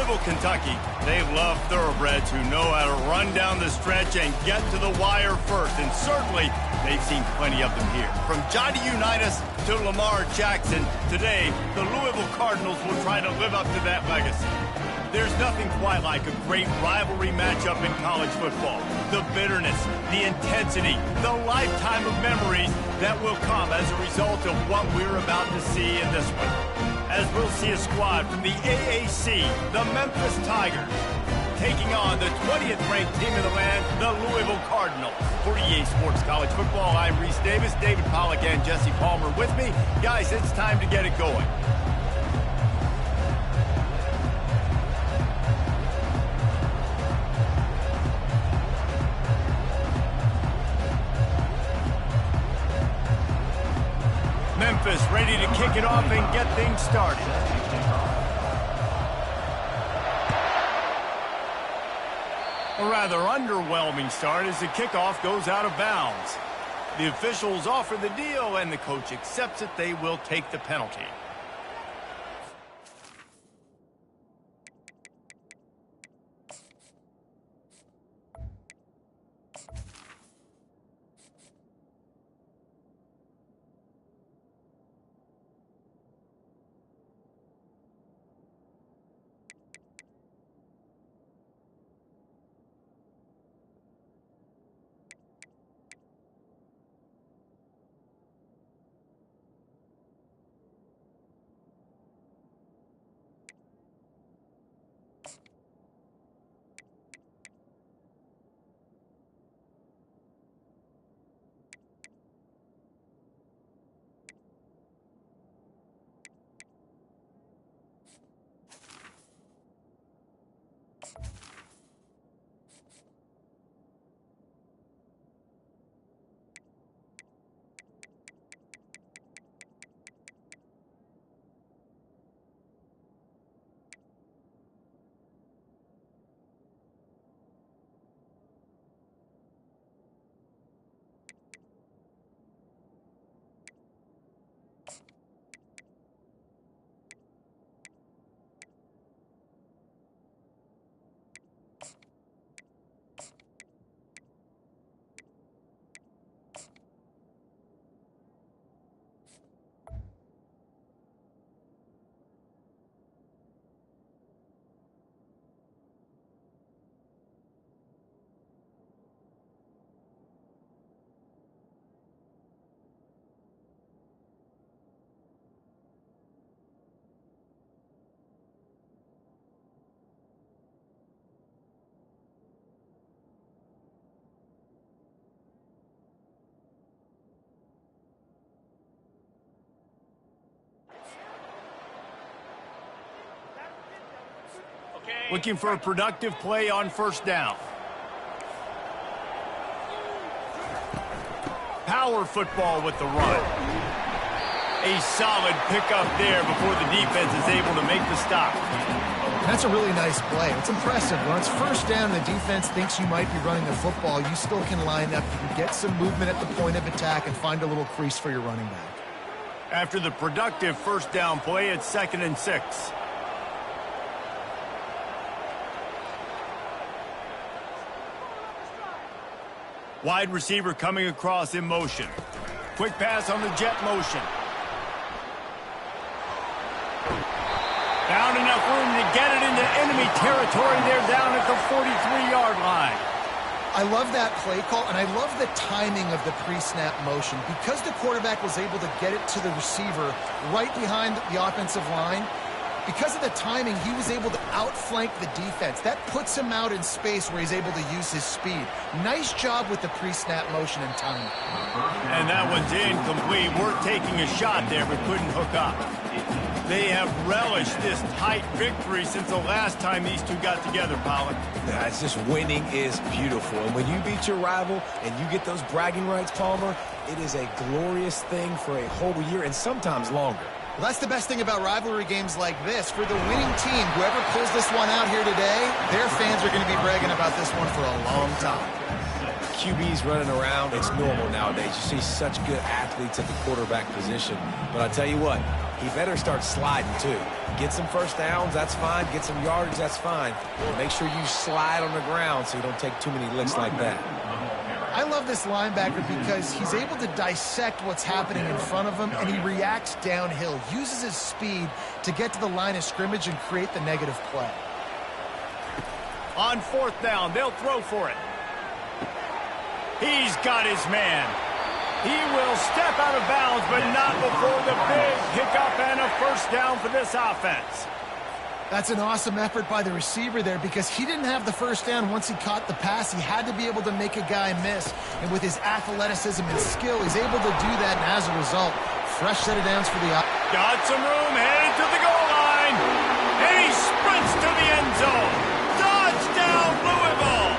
Louisville, Kentucky, they love thoroughbreds who know how to run down the stretch and get to the wire first, and certainly they've seen plenty of them here. From Johnny Unitas to Lamar Jackson, today the Louisville Cardinals will try to live up to that legacy. There's nothing quite like a great rivalry matchup in college football. The bitterness, the intensity, the lifetime of memories that will come as a result of what we're about to see in this one. As we'll see a squad from the AAC, the Memphis Tigers, taking on the 20th ranked team in the land, the Louisville Cardinals. For EA Sports College Football, I'm Reese Davis, David Pollack and Jesse Palmer with me. Guys, it's time to get it going. Memphis ready to kick it off and get things started. A rather underwhelming start as the kickoff goes out of bounds. The officials offer the deal and the coach accepts it. They will take the penalty. Looking for a productive play on first down. Power football with the run. A solid pickup there before the defense is able to make the stop. That's a really nice play. It's impressive. When it's first down and the defense thinks you might be running the football, you still can line up. You can get some movement at the point of attack and find a little crease for your running back. After the productive first down play, it's 2nd and 6. Wide receiver coming across in motion. Quick pass on the jet motion. Found enough room to get it into enemy territory. They're down at the 43-yard line. I love that play call, and I love the timing of the pre-snap motion. Because the quarterback was able to get it to the receiver right behind the offensive line, because of the timing, he was able to outflank the defense. That puts him out in space where he's able to use his speed. Nice job with the pre-snap motion and timing. And that one's incomplete. We're taking a shot there, but couldn't hook up. They have relished this tight victory since the last time these two got together, Pollack. Yeah, it's just winning is beautiful. And when you beat your rival and you get those bragging rights, Palmer, it is a glorious thing for a whole year and sometimes longer. Well, that's the best thing about rivalry games like this. For the winning team, whoever pulls this one out here today, their fans are going to be bragging about this one for a long time. QBs running around, it's normal nowadays. You see such good athletes at the quarterback position. But I tell you what, he better start sliding too. Get some first downs, that's fine. Get some yardage, that's fine. But make sure you slide on the ground so you don't take too many licks like that. I love this linebacker because he's able to dissect what's happening in front of him, and he reacts downhill, uses his speed to get to the line of scrimmage and create the negative play. On fourth down, they'll throw for it. He's got his man. He will step out of bounds, but not before the big pickup and a first down for this offense. That's an awesome effort by the receiver there because he didn't have the first down once he caught the pass. He had to be able to make a guy miss. And with his athleticism and skill, he's able to do that. And as a result, fresh set of downs for the offense. Got some room, headed to the goal line. And he sprints to the end zone. Touchdown, Louisville!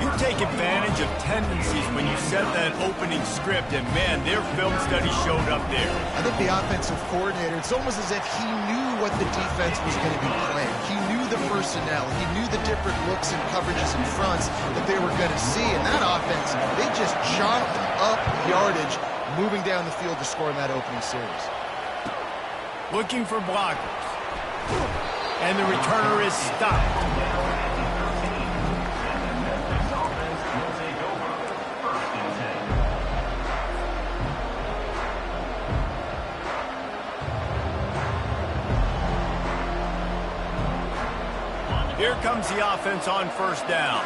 You take advantage of tendencies when you set that opening script, and man, their film study showed up there. I think the offensive coordinator, it's almost as if he knew what the defense was going to be playing. He knew the personnel. He knew the different looks and coverages and fronts that they were going to see. And that offense, they just chopped up yardage moving down the field to score in that opening series. Looking for blockers. And the returner is stopped. Here comes the offense on first down.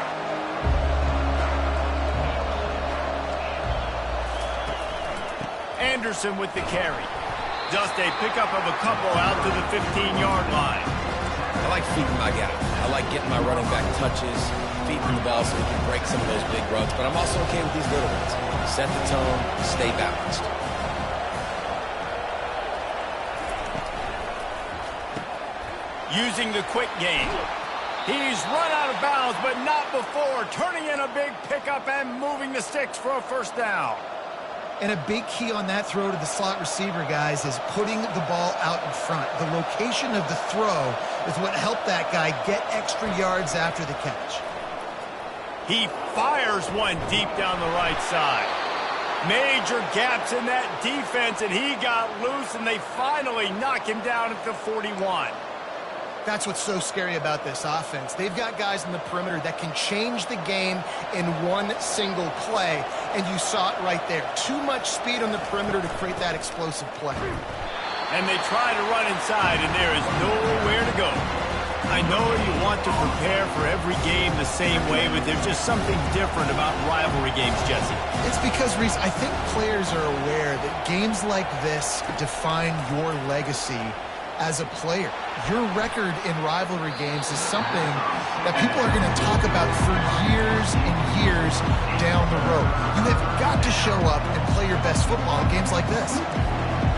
Anderson with the carry. Just a pickup of a couple out to the 15-yard line. I like feeding my guy. I like getting my running back touches, feeding the ball so he can break some of those big runs, but I'm also okay with these little ones. Set the tone, stay balanced. Using the quick game. He's run out of bounds, but not before turning in a big pickup and moving the sticks for a first down. And a big key on that throw to the slot receiver, guys, is putting the ball out in front. The location of the throw is what helped that guy get extra yards after the catch. He fires one deep down the right side. Major gaps in that defense, and he got loose, and they finally knock him down at the 41. That's what's so scary about this offense. They've got guys in the perimeter that can change the game in one single play, and you saw it right there. Too much speed on the perimeter to create that explosive play. And they try to run inside, and there is nowhere to go. I know you want to prepare for every game the same way, but there's just something different about rivalry games, Jesse. It's because, Reese, I think players are aware that games like this define your legacy as a player. Your record in rivalry games is something that people are going to talk about for years and years down the road. You have got to show up and play your best football in games like this.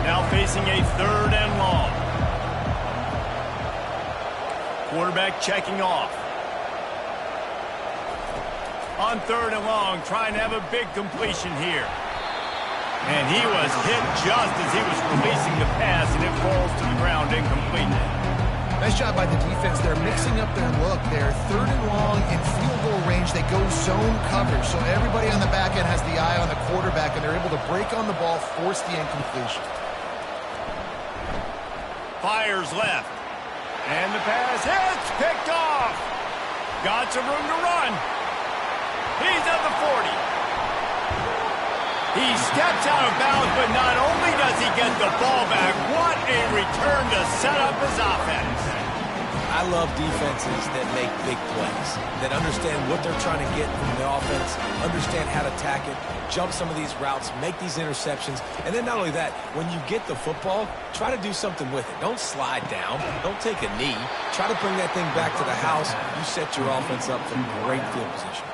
Now facing a third and long. Quarterback checking off. On third and long, trying to have a big completion here. And he was hit just as he was releasing the pass, and it falls to the ground incomplete. Nice job by the defense. They're mixing up their look. They're third and long in field goal range. They go zone coverage, so everybody on the back end has the eye on the quarterback, and they're able to break on the ball, force the incompletion. Fires left. And the pass hits, picked off. Got some room to run. He's at the 40. He steps out of bounds, but not only does he get the ball back, what a return to set up his offense. I love defenses that make big plays, that understand what they're trying to get from the offense, understand how to attack it, jump some of these routes, make these interceptions, and then not only that, when you get the football, try to do something with it. Don't slide down. Don't take a knee. Try to bring that thing back to the house. You set your offense up for great field position.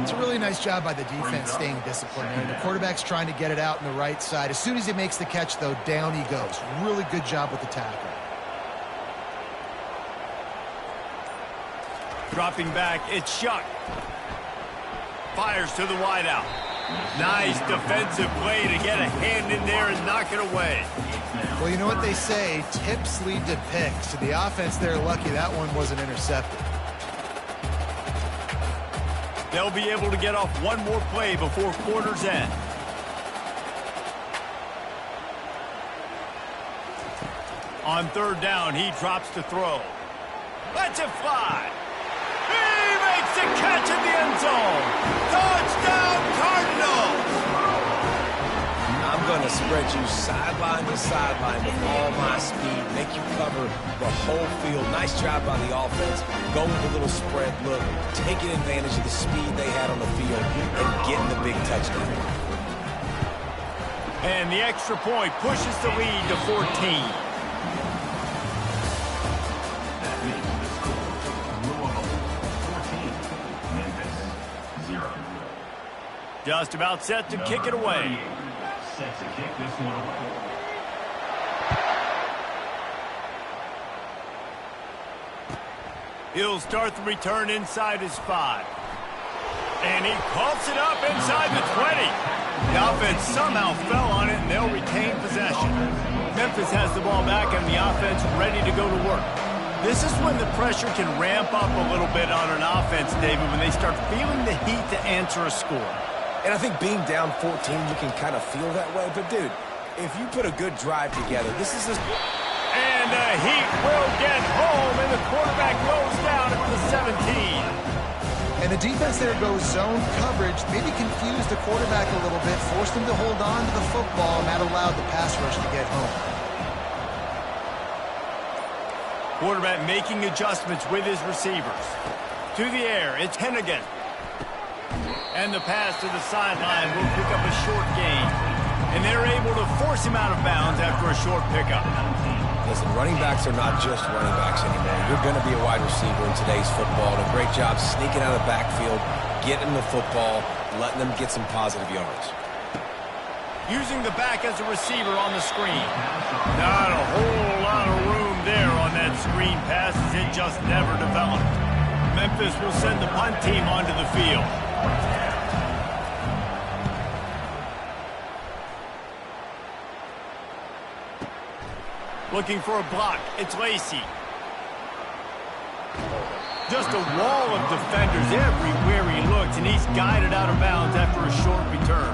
It's a really nice job by the defense staying disciplined. And the quarterback's trying to get it out on the right side. As soon as he makes the catch, though, down he goes. Really good job with the tackle. Dropping back, it's Shuck. Fires to the wideout. Nice defensive play to get a hand in there and knock it away. Well, you know what they say, tips lead to picks. So the offense, they're lucky that one wasn't intercepted. They'll be able to get off one more play before quarter's end. On third down, he drops to throw. Lets it fly. He makes the catch in the end zone. Touchdown, Cardinals! I'm going to spread you sideline to sideline with all my speed, make you cover the whole field. Nice job by the offense. Go with a little spread look, taking advantage of the speed they had on the field and getting the big touchdown. And the extra point pushes the lead to 14. Just about set to kick it away. Set to kick this one away. He'll start the return inside his 5. And he coughs it up inside the 20. The offense somehow fell on it, and they'll retain possession. Memphis has the ball back, and the offense ready to go to work. This is when the pressure can ramp up a little bit on an offense, David, when they start feeling the heat to answer a score. And I think being down 14, you can kind of feel that way. But, dude, if you put a good drive together, this is a... And the Heat will get home, and the quarterback goes down at the 17. And the defense there goes zone coverage, maybe confused the quarterback a little bit, forced him to hold on to the football, and that allowed the pass rush to get home. Quarterback making adjustments with his receivers. To the air, it's Hennigan. And the pass to the sideline will pick up a short gain. And they're able to force him out of bounds after a short pickup. Listen, running backs are not just running backs anymore. You're going to be a wide receiver in today's football. And a great job sneaking out of the backfield, getting the football, letting them get some positive yards. Using the back as a receiver on the screen. Not a whole lot of room there on that screen pass as it just never developed. Memphis will send the punt team onto the field. Looking for a block. It's Lacey. Just a wall of defenders everywhere he looks, and he's guided out of bounds after a short return.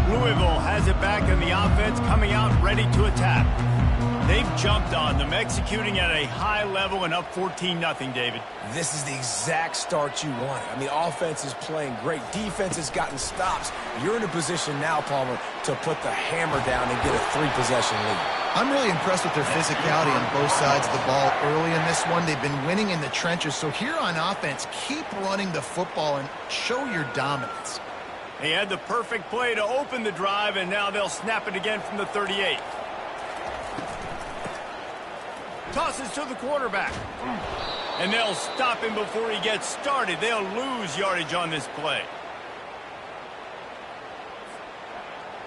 Louisville has it back in the offense, coming out ready to attack. They've jumped on them, executing at a high level and up 14-0, David. This is the exact start you wanted. I mean, offense is playing great. Defense has gotten stops. You're in a position now, Palmer, to put the hammer down and get a 3-possession lead. I'm really impressed with their physicality on both sides of the ball early in this one. They've been winning in the trenches. So here on offense, keep running the football and show your dominance. They had the perfect play to open the drive, and now they'll snap it again from the 38. Tosses to the quarterback. And they'll stop him before he gets started. They'll lose yardage on this play.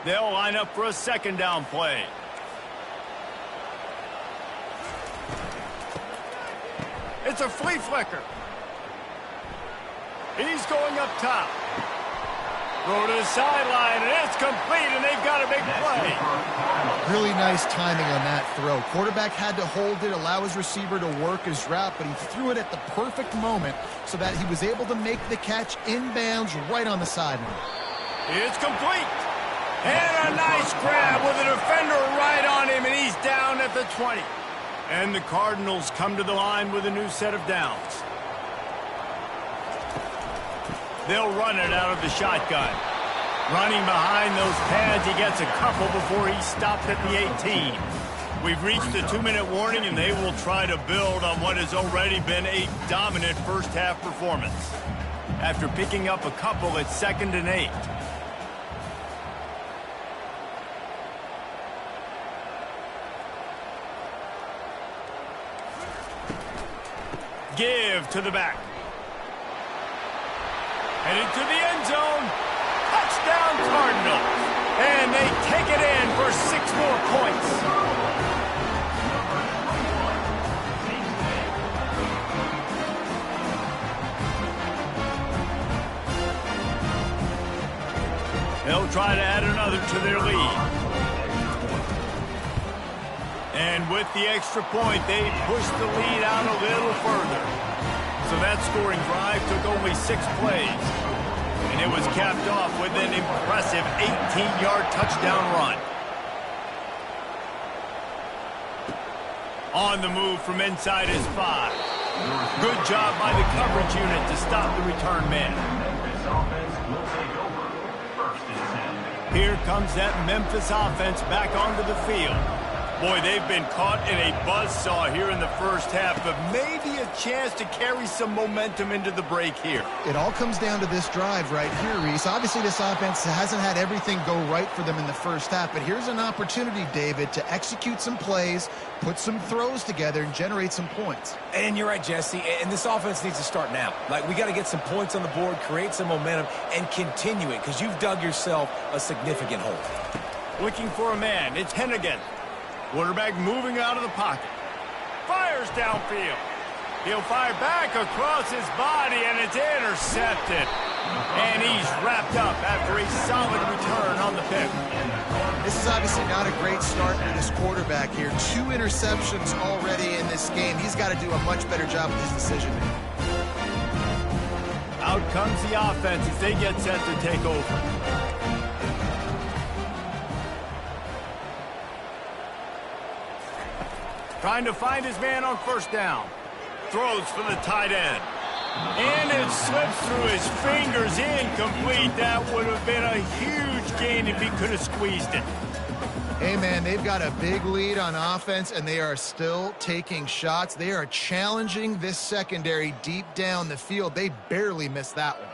They'll line up for a second down play. It's a flea flicker. He's going up top. Throw to the sideline, and it's complete, and they've got a big play. Really nice timing on that throw. Quarterback had to hold it, allow his receiver to work his route, but he threw it at the perfect moment so that he was able to make the catch inbounds right on the sideline. It's complete. And a nice grab with a defender right on him, and he's down at the 20. And the Cardinals come to the line with a new set of downs. They'll run it out of the shotgun. Running behind those pads, he gets a couple before he's stopped at the 18. We've reached the 2-minute warning, and they will try to build on what has already been a dominant first-half performance. After picking up a couple at 2nd and 8. Give to the back. Headed to the end zone. Touchdown, Cardinals. And they take it in for 6 more points. They'll try to add another to their lead. And with the extra point, they push the lead out a little further. So that scoring drive took only 6 plays. And it was capped off with an impressive 18-yard touchdown run. On the move from inside his 5. Good job by the coverage unit to stop the return man. Memphis offense will take over. 1st and 10. Here comes that Memphis offense back onto the field. Boy, they've been caught in a buzzsaw here in the first half, but maybe a chance to carry some momentum into the break here. It all comes down to this drive right here, Reese. Obviously, this offense hasn't had everything go right for them in the first half, but here's an opportunity, David, to execute some plays, put some throws together, and generate some points. And you're right, Jesse, and this offense needs to start now. Like, we got to get some points on the board, create some momentum, and continue it, because you've dug yourself a significant hole. Looking for a man. It's Hennigan. Quarterback moving out of the pocket. Fires downfield. He'll fire back across his body, and it's intercepted. And he's wrapped up after a solid return on the pick. This is obviously not a great start for this quarterback here. 2 interceptions already in this game. He's got to do a much better job with his decision-making. Out comes the offense as they get set to take over. Trying to find his man on 1st down. Throws for the tight end. And it slips through his fingers, incomplete. That would have been a huge gain if he could have squeezed it. Hey, man, they've got a big lead on offense, and they are still taking shots. They are challenging this secondary deep down the field. They barely missed that one.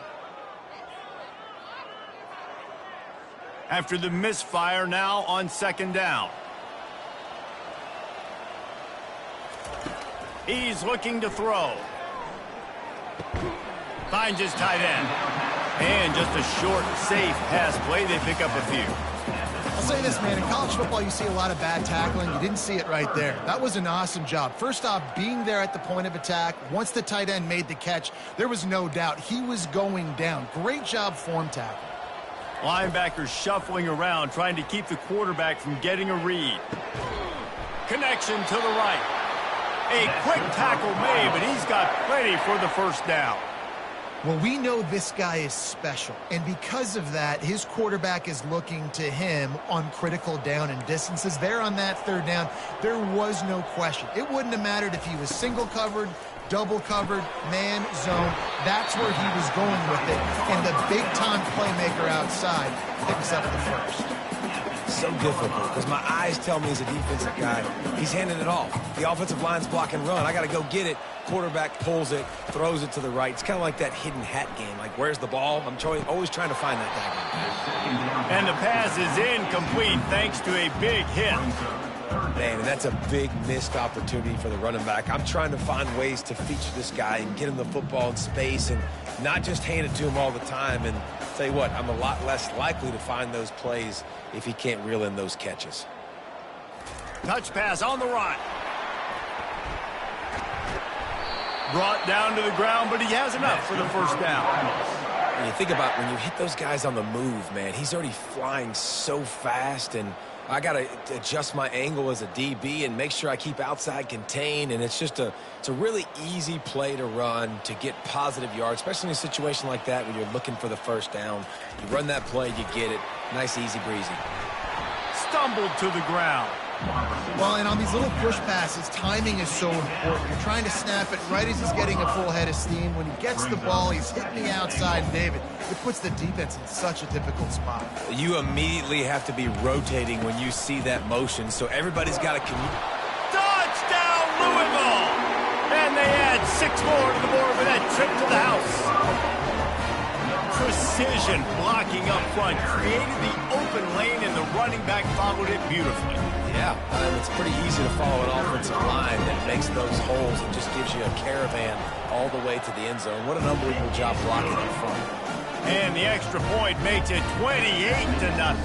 After the misfire, now on 2nd down. He's looking to throw. Finds his tight end. And just a short, safe pass play. They pick up a few. I'll say this, man. In college football, you see a lot of bad tackling. You didn't see it right there. That was an awesome job. First off, being there at the point of attack. Once the tight end made the catch, there was no doubt he was going down. Great job form tackle. Linebackers shuffling around, trying to keep the quarterback from getting a read. Connection to the right. A quick tackle made, but he's got plenty for the 1st down. Well, we know this guy is special, and because of that, his quarterback is looking to him on critical down and distances. There on that 3rd down, there was no question. It wouldn't have mattered if he was single covered, double covered, man, zone. That's where he was going with it, and the big-time playmaker outside picks up the 1st. So difficult because my eyes tell me as a defensive guy, he's handing it off. The offensive line's block and run. I got to go get it. Quarterback pulls it, throws it to the right. It's kind of like that hidden hat game. Like, where's the ball? I'm always trying to find that guy. And the pass is incomplete thanks to a big hit. Man, and that's a big missed opportunity for the running back. I'm trying to find ways to feature this guy and get him the football in space and not just hand it to him all the time. And tell you what, I'm a lot less likely to find those plays if he can't reel in those catches. Touch pass on the run. Brought down to the ground, but he has enough for the 1st down. When you think about when you hit those guys on the move, man, he's already flying so fast, and I got to adjust my angle as a DB and make sure I keep outside contained, and it's a really easy play to run to get positive yards, especially in a situation like that when you're looking for the 1st down. You run that play, you get it. Nice, easy breezy. Stumbled to the ground. Well, and on these little push passes, timing is so important. You're trying to snap it right as he's getting a full head of steam. When he gets the ball, he's hitting the outside, and David, it puts the defense in such a difficult spot. You immediately have to be rotating when you see that motion, so everybody's got to Touchdown, Louisville! And they add 6 more to the board with that trip to the house. Precision blocking up front created the open lane, and the running back followed it beautifully. Yeah, it's pretty easy to follow an offensive line that makes those holes and just gives you a caravan all the way to the end zone. What an unbelievable job blocking up front. And the extra point makes it 28-0.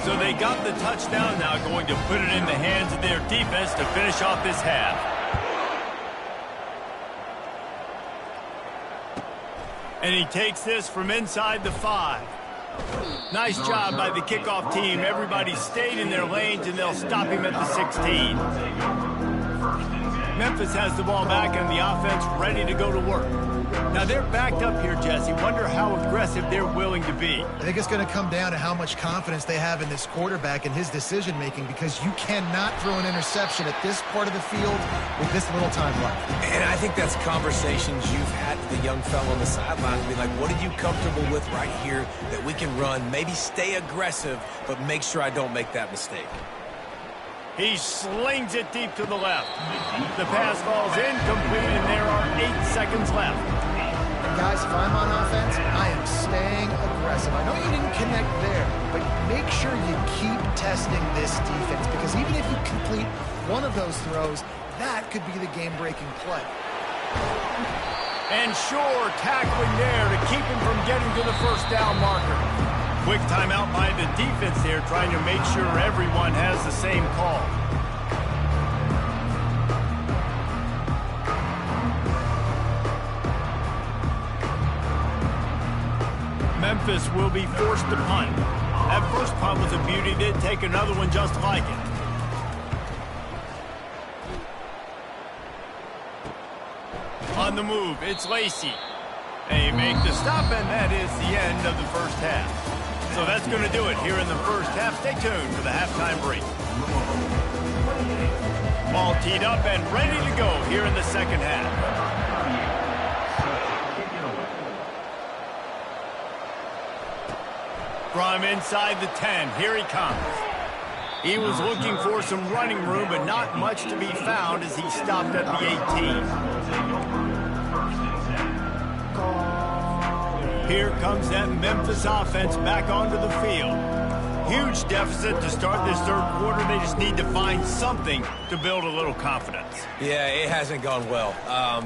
So they got the touchdown, now going to put it in the hands of their defense to finish off this half. And he takes this from inside the 5. Nice job by the kickoff team. Everybody stayed in their lanes, and they'll stop him at the 16. Memphis has the ball back, and the offense ready to go to work. Now they're backed up here, Jesse. Wonder how aggressive they're willing to be. I think it's going to come down to how much confidence they have in this quarterback and his decision-making, because you cannot throw an interception at this part of the field with this little time left. And I think that's conversations you've had with the young fellow on the sideline. Be like, what are you comfortable with right here that we can run? Maybe stay aggressive, but make sure I don't make that mistake. He slings it deep to the left. The pass falls incomplete, and there are 8 seconds left. Guys, if I'm on offense, I am staying aggressive. I know you didn't connect there, but make sure you keep testing this defense, because even if you complete one of those throws, that could be the game-breaking play. And sure, tackling there to keep him from getting to the first down marker. Quick timeout by the defense there, trying to make sure everyone has the same call. Memphis will be forced to punt. That first punt was a beauty. Did take another one just like it. On the move, it's Lacey. They make the stop, and that is the end of the first half. So that's going to do it here in the first half. Stay tuned for the halftime break. Ball teed up and ready to go here in the second half. From inside the 10, here he comes. He was looking for some running room, but not much to be found as he stopped at the 18. Here comes that Memphis offense back onto the field. Huge deficit to start this third quarter. They just need to find something to build a little confidence. Yeah, it hasn't gone well.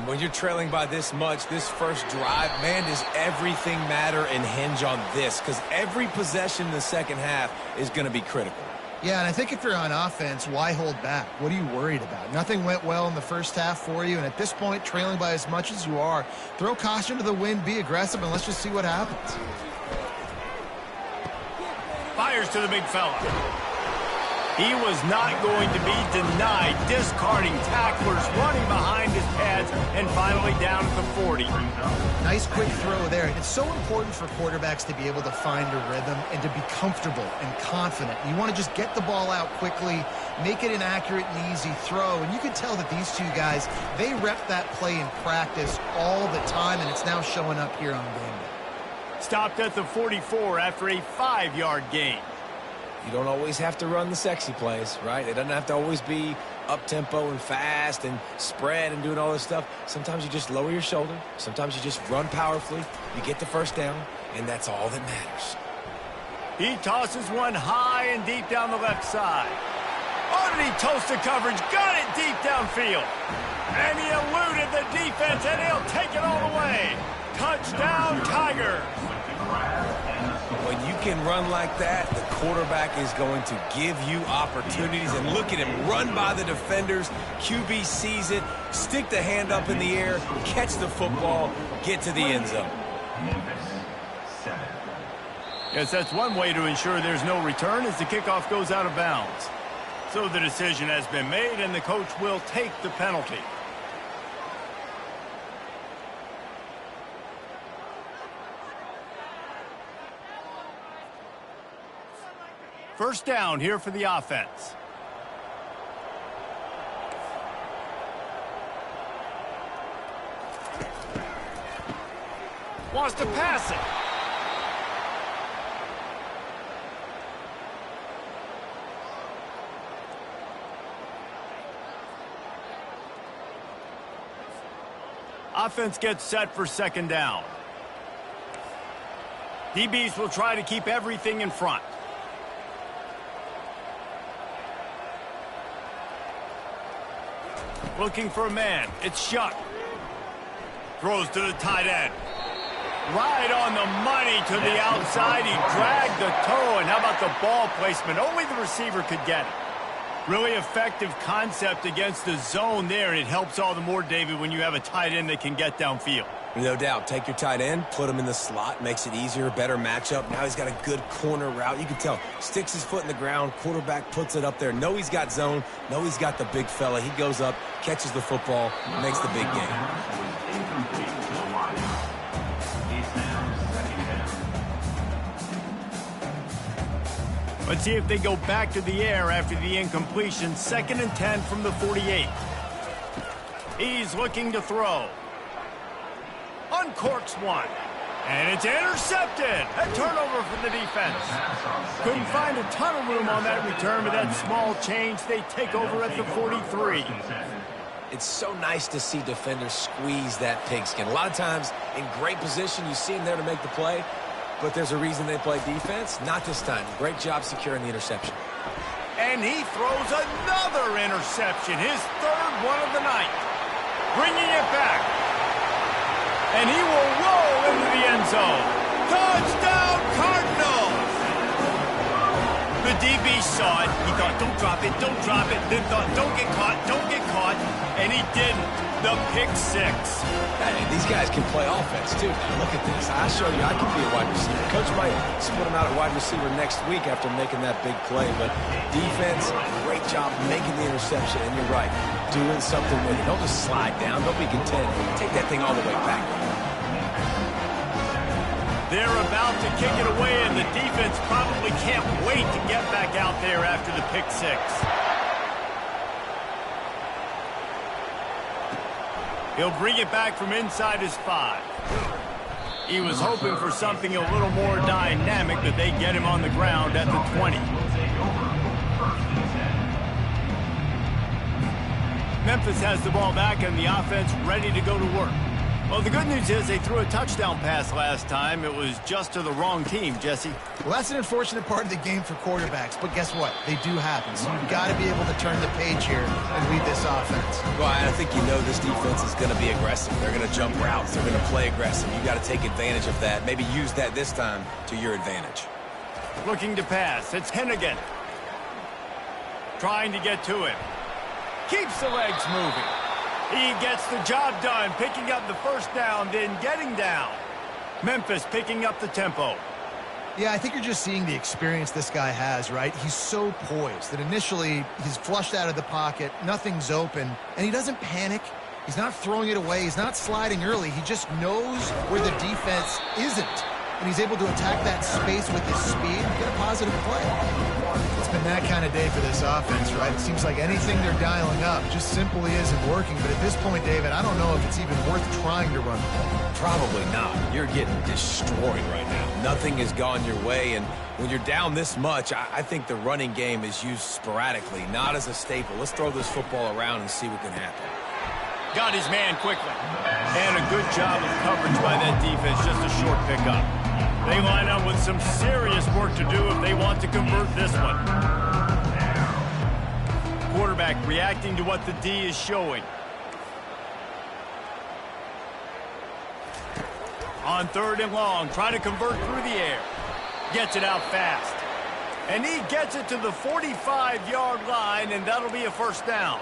When you're trailing by this much, this first drive, man, does everything matter and hinge on this, because every possession in the second half is going to be critical. Yeah, and I think if you're on offense, why hold back? What are you worried about? Nothing went well in the first half for you, and at this point, trailing by as much as you are, throw caution to the wind, be aggressive, and let's just see what happens. Fires to the big fella. He was not going to be denied, discarding tacklers, running behind his pads, and finally down at the 40. Nice quick throw there. It's so important for quarterbacks to be able to find a rhythm and to be comfortable and confident. You want to just get the ball out quickly, make it an accurate and easy throw. And you can tell that these two guys, they rep that play in practice all the time, and it's now showing up here on game day. Stopped at the 44 after a 5-yard gain. You don't always have to run the sexy plays, right? It doesn't have to always be up-tempo and fast and spread and doing all this stuff. Sometimes you just lower your shoulder. Sometimes you just run powerfully. You get the first down, and that's all that matters. He tosses one high and deep down the left side. Oh, did he toast the coverage? Got it deep downfield. And he eluded the defense, and he'll take it all the way. Touchdown, Tigers. When you can run like that, the quarterback is going to give you opportunities. And look at him run by the defenders. QB sees it, stick the hand up in the air, catch the football, get to the end zone. Yes, that's one way to ensure there's no return as the kickoff goes out of bounds. So the decision has been made, and the coach will take the penalty. First down here for the offense. Wants to pass it. Offense gets set for second down. DBs will try to keep everything in front. Looking for a man. It's Shuck. Throws to the tight end. Right on the money to the outside. He dragged the toe. And how about the ball placement? Only the receiver could get it. Really effective concept against the zone there. And it helps all the more, David, when you have a tight end that can get downfield. No doubt. Take your tight end, put him in the slot, makes it easier, better matchup. Now he's got a good corner route. You can tell. Sticks his foot in the ground, quarterback puts it up there. Know he's got zone, know he's got the big fella. He goes up, catches the football, makes the big game. Let's see if they go back to the air after the incompletion. 2nd and 10 from the 48. He's looking to throw. Uncorks one. And it's intercepted. A turnover for the defense. Couldn't find a ton of room on that return, but that small change, they take over at the 43. It's so nice to see defenders squeeze that pigskin. A lot of times, in great position, you see them there to make the play, but there's a reason they play defense. Not this time. Great job securing the interception. And he throws another interception, his 3rd one of the night. Bringing it back. And he will roll into the end zone. Touchdown, Cardinals! The DB saw it. He thought, don't drop it, don't drop it. Then thought, don't get caught, don't get caught. And he didn't. The pick 6. Hey, these guys can play offense, too. Now, look at this. I show you I can be a wide receiver. Coach might split him out at wide receiver next week after making that big play. But defense, great job making the interception. And you're right, doing something with it. Don't just slide down. Don't be content. Take that thing all the way back. They're about to kick it away, and the defense probably can't wait to get back out there after the pick 6. He'll bring it back from inside his 5. He was hoping for something a little more dynamic, but they get him on the ground at the 20. Memphis has the ball back, and the offense ready to go to work. Well, the good news is they threw a touchdown pass last time. It was just to the wrong team, Jesse. Well, that's an unfortunate part of the game for quarterbacks, but guess what? They do happen. So you've got to be able to turn the page here and lead this offense. Well, I think you know this defense is going to be aggressive. They're going to jump routes. They're going to play aggressive. You got to take advantage of that. Maybe use that this time to your advantage. Looking to pass. It's Hennigan. Trying to get to him. Keeps the legs moving. He gets the job done, picking up the first down, then getting down. Memphis picking up the tempo. Yeah, I think you're just seeing the experience this guy has, right? He's so poised that initially he's flushed out of the pocket, nothing's open, and he doesn't panic. He's not throwing it away. He's not sliding early. He just knows where the defense isn't, and he's able to attack that space with his speed and get a positive play. It's been that kind of day for this offense, right? It seems like anything they're dialing up just simply isn't working. But at this point, David, I don't know if it's even worth trying to run the ball. Probably not. You're getting destroyed right now. Nothing has gone your way, and when you're down this much, I think the running game is used sporadically, not as a staple. Let's throw this football around and see what can happen. Got his man quickly. And a good job of coverage by that defense, just a short pickup. They line up with some serious work to do if they want to convert this one. Quarterback reacting to what the D is showing. On 3rd and long, trying to convert through the air. Gets it out fast. And he gets it to the 45-yard line, and that'll be a first down.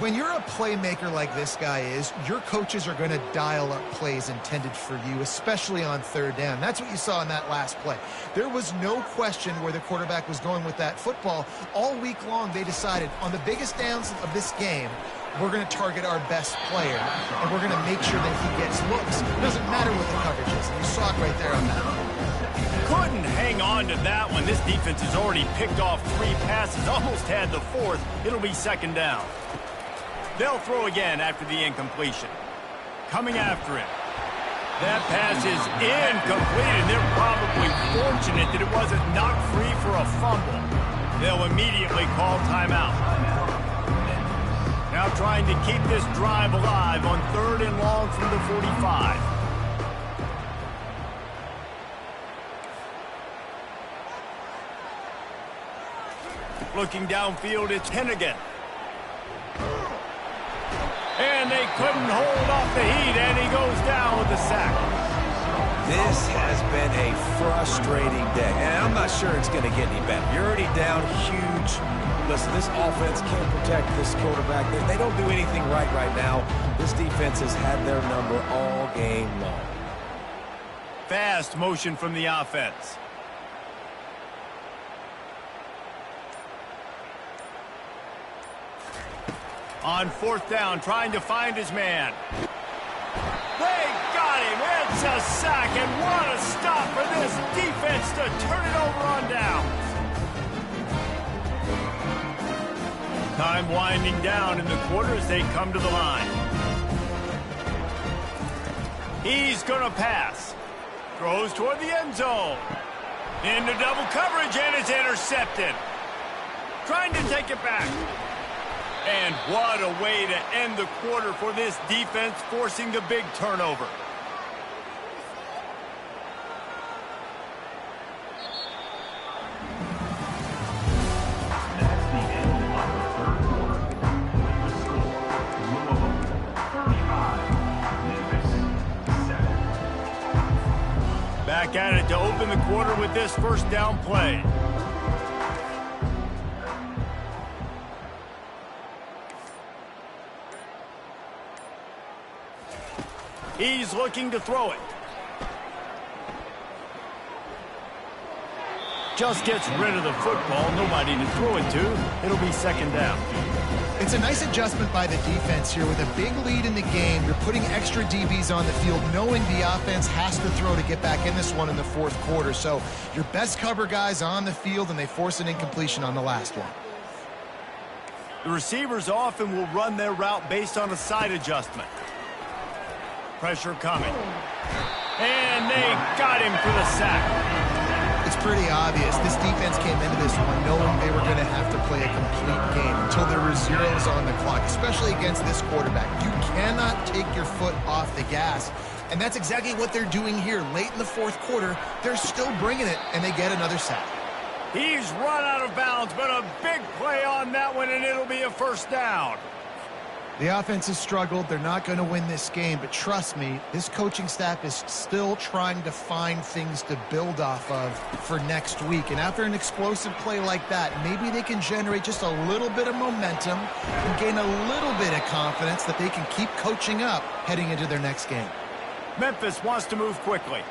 When you're a playmaker like this guy is, your coaches are going to dial up plays intended for you, especially on 3rd down. That's what you saw in that last play. There was no question where the quarterback was going with that football. All week long, they decided on the biggest downs of this game, we're going to target our best player, and we're going to make sure that he gets looks. It doesn't matter what the coverage is. And you saw it right there on that one. Couldn't hang on to that one. This defense has already picked off 3 passes, almost had the 4th. It'll be 2nd down. They'll throw again after the incompletion. Coming after him. That pass is incomplete, and they're probably fortunate that it wasn't knocked free for a fumble. They'll immediately call timeout. Now trying to keep this drive alive on 3rd and long from the 45. Looking downfield, it's Hennigan. And they couldn't hold off the heat, and he goes down with the sack. This has been a frustrating day, and I'm not sure it's going to get any better. You're already down huge. Listen, this offense can't protect this quarterback. They don't do anything right now. This defense has had their number all game long. Fast motion from the offense. On 4th down, trying to find his man. They got him. It's a sack, and what a stop for this defense to turn it over on downs. Time winding down in the quarter as they come to the line. He's going to pass. Throws toward the end zone. Into double coverage, and it's intercepted. Trying to take it back. And what a way to end the quarter for this defense, forcing the big turnover. That's the end of the third quarter. With the score, Louisville 35, Memphis 7. Back at it to open the quarter with this first down play. He's looking to throw it. Just gets rid of the football. Nobody to throw it to. It'll be second down. It's a nice adjustment by the defense here. With a big lead in the game, you're putting extra DBs on the field, knowing the offense has to throw to get back in this one in the fourth quarter. So your best cover guys on the field, and they force an incompletion on the last one. The receivers often will run their route based on a side adjustment. Pressure coming. And they got him for the sack. It's pretty obvious. This defense came into this one knowing they were going to have to play a complete game until there were zeros on the clock, especially against this quarterback. You cannot take your foot off the gas. And that's exactly what they're doing here. Late in the fourth quarter, they're still bringing it, and they get another sack. He's run out of bounds, but a big play on that one, and it'll be a first down. The offense has struggled. They're not going to win this game, but trust me, this coaching staff is still trying to find things to build off of for next week. And after an explosive play like that, maybe they can generate just a little bit of momentum and gain a little bit of confidence that they can keep coaching up heading into their next game. Memphis wants to move quickly.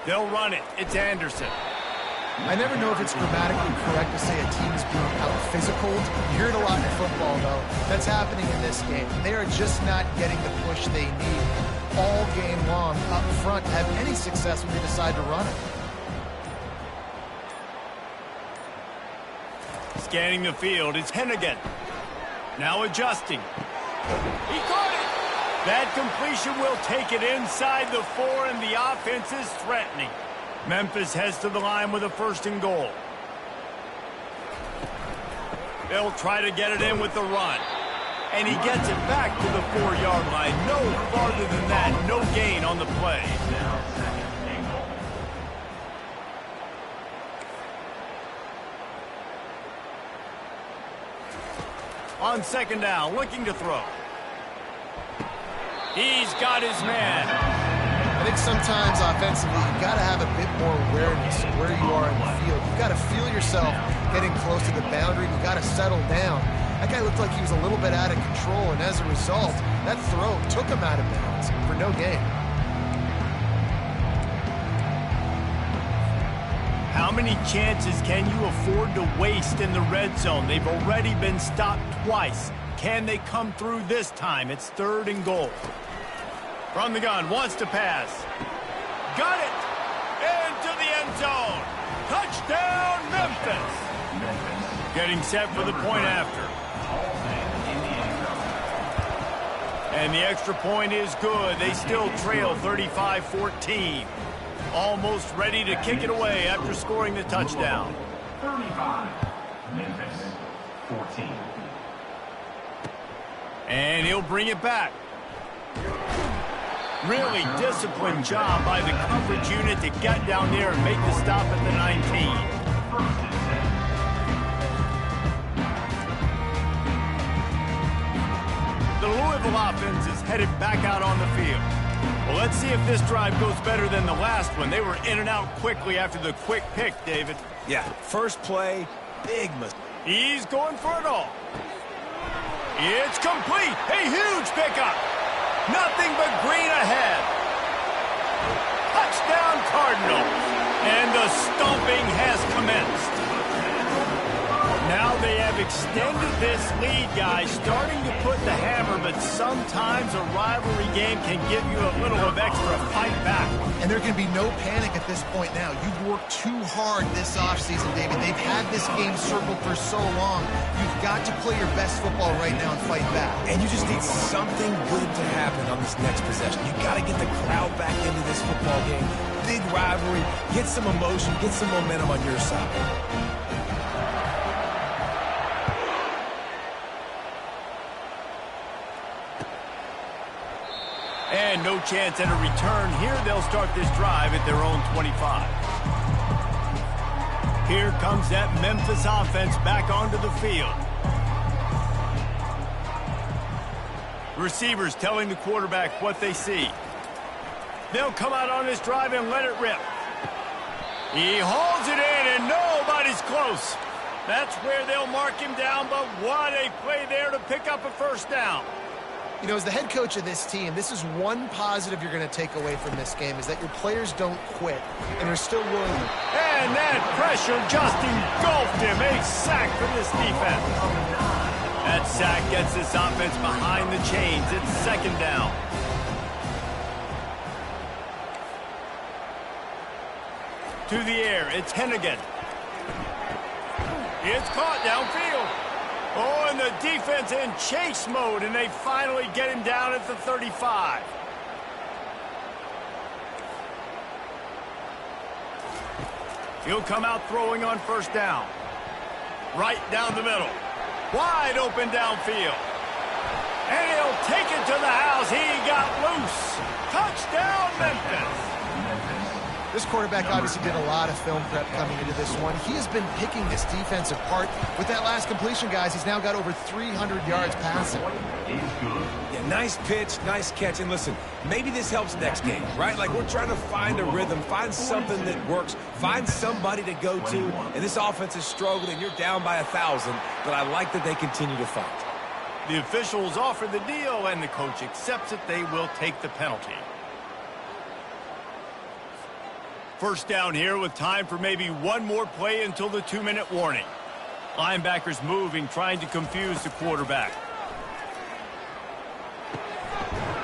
They'll run it. It's Anderson. I never know if it's grammatically correct to say a team is being out-physical. You hear it a lot in football, though. That's happening in this game. They are just not getting the push they need all game long up front to have any success when they decide to run it. Scanning the field, it's Hennigan. Now adjusting. He caught it! That completion will take it inside the 4, and the offense is threatening. Memphis heads to the line with a first and goal. They'll try to get it in with the run. And he gets it back to the 4-yard line. No farther than that. No gain on the play. Now second and goal. On second down, looking to throw. He's got his man. I think sometimes offensively, you've got to have a bit more awareness of where you are in the field. You've got to feel yourself getting close to the boundary. You've got to settle down. That guy looked like he was a little bit out of control, and as a result, that throw took him out of bounds for no gain. How many chances can you afford to waste in the red zone? They've already been stopped twice. Can they come through this time? It's third and goal. From the gun, wants to pass. Got it! Into the end zone. Touchdown, Memphis! Getting set for the point after. And the extra point is good. They still trail 35-14. Almost ready to kick it away after scoring the touchdown. 35, Memphis 14. And he'll bring it back. Really disciplined job by the coverage unit to get down there and make the stop at the 19. First and 10. The Louisville offense is headed back out on the field. Well, let's see if this drive goes better than the last one. They were in and out quickly after the quick pick, David. Yeah, first play, big mistake. He's going for it all. It's complete. A huge pickup. Nothing but green ahead. Touchdown, Cardinals. And the stomping has commenced. Now they have extended this lead, guys, starting to put the hammer, but sometimes a rivalry game can give you a little of extra fight back. And there can be no panic at this point now. You've worked too hard this offseason, David. They've had this game circled for so long. You've got to play your best football right now and fight back. And you just need something good to happen on this next possession. You got to get the crowd back into this football game. Big rivalry. Get some emotion. Get some momentum on your side. And no chance at a return here. They'll start this drive at their own 25. Here comes that Memphis offense back onto the field. Receivers telling the quarterback what they see. They'll come out on this drive and let it rip. He holds it in, and nobody's close. That's where they'll mark him down, but what a play there to pick up a first down. You know, as the head coach of this team, this is one positive you're going to take away from this game, is that your players don't quit, and they're still willing. And that pressure just engulfed him. A sack from this defense. That sack gets this offense behind the chains. It's second down. To the air, it's Hennigan. It's caught downfield. Oh, and the defense in chase mode, and they finally get him down at the 35. He'll come out throwing on first down. Right down the middle. Wide open downfield. And he'll take it to the house. He got loose. Touchdown, Memphis. This quarterback obviously did a lot of film prep coming into this one. He has been picking this defense apart. With that last completion, guys, he's now got over 300 yards passing. Yeah, nice pitch, nice catch. And listen, maybe this helps next game, right? Like, we're trying to find a rhythm, find something that works, find somebody to go to. And this offense is struggling. You're down by 1,000, but I like that they continue to fight. The officials offer the deal, and the coach accepts it. They will take the penalty. First down here with time for maybe one more play until the 2-minute warning. Linebackers moving, trying to confuse the quarterback.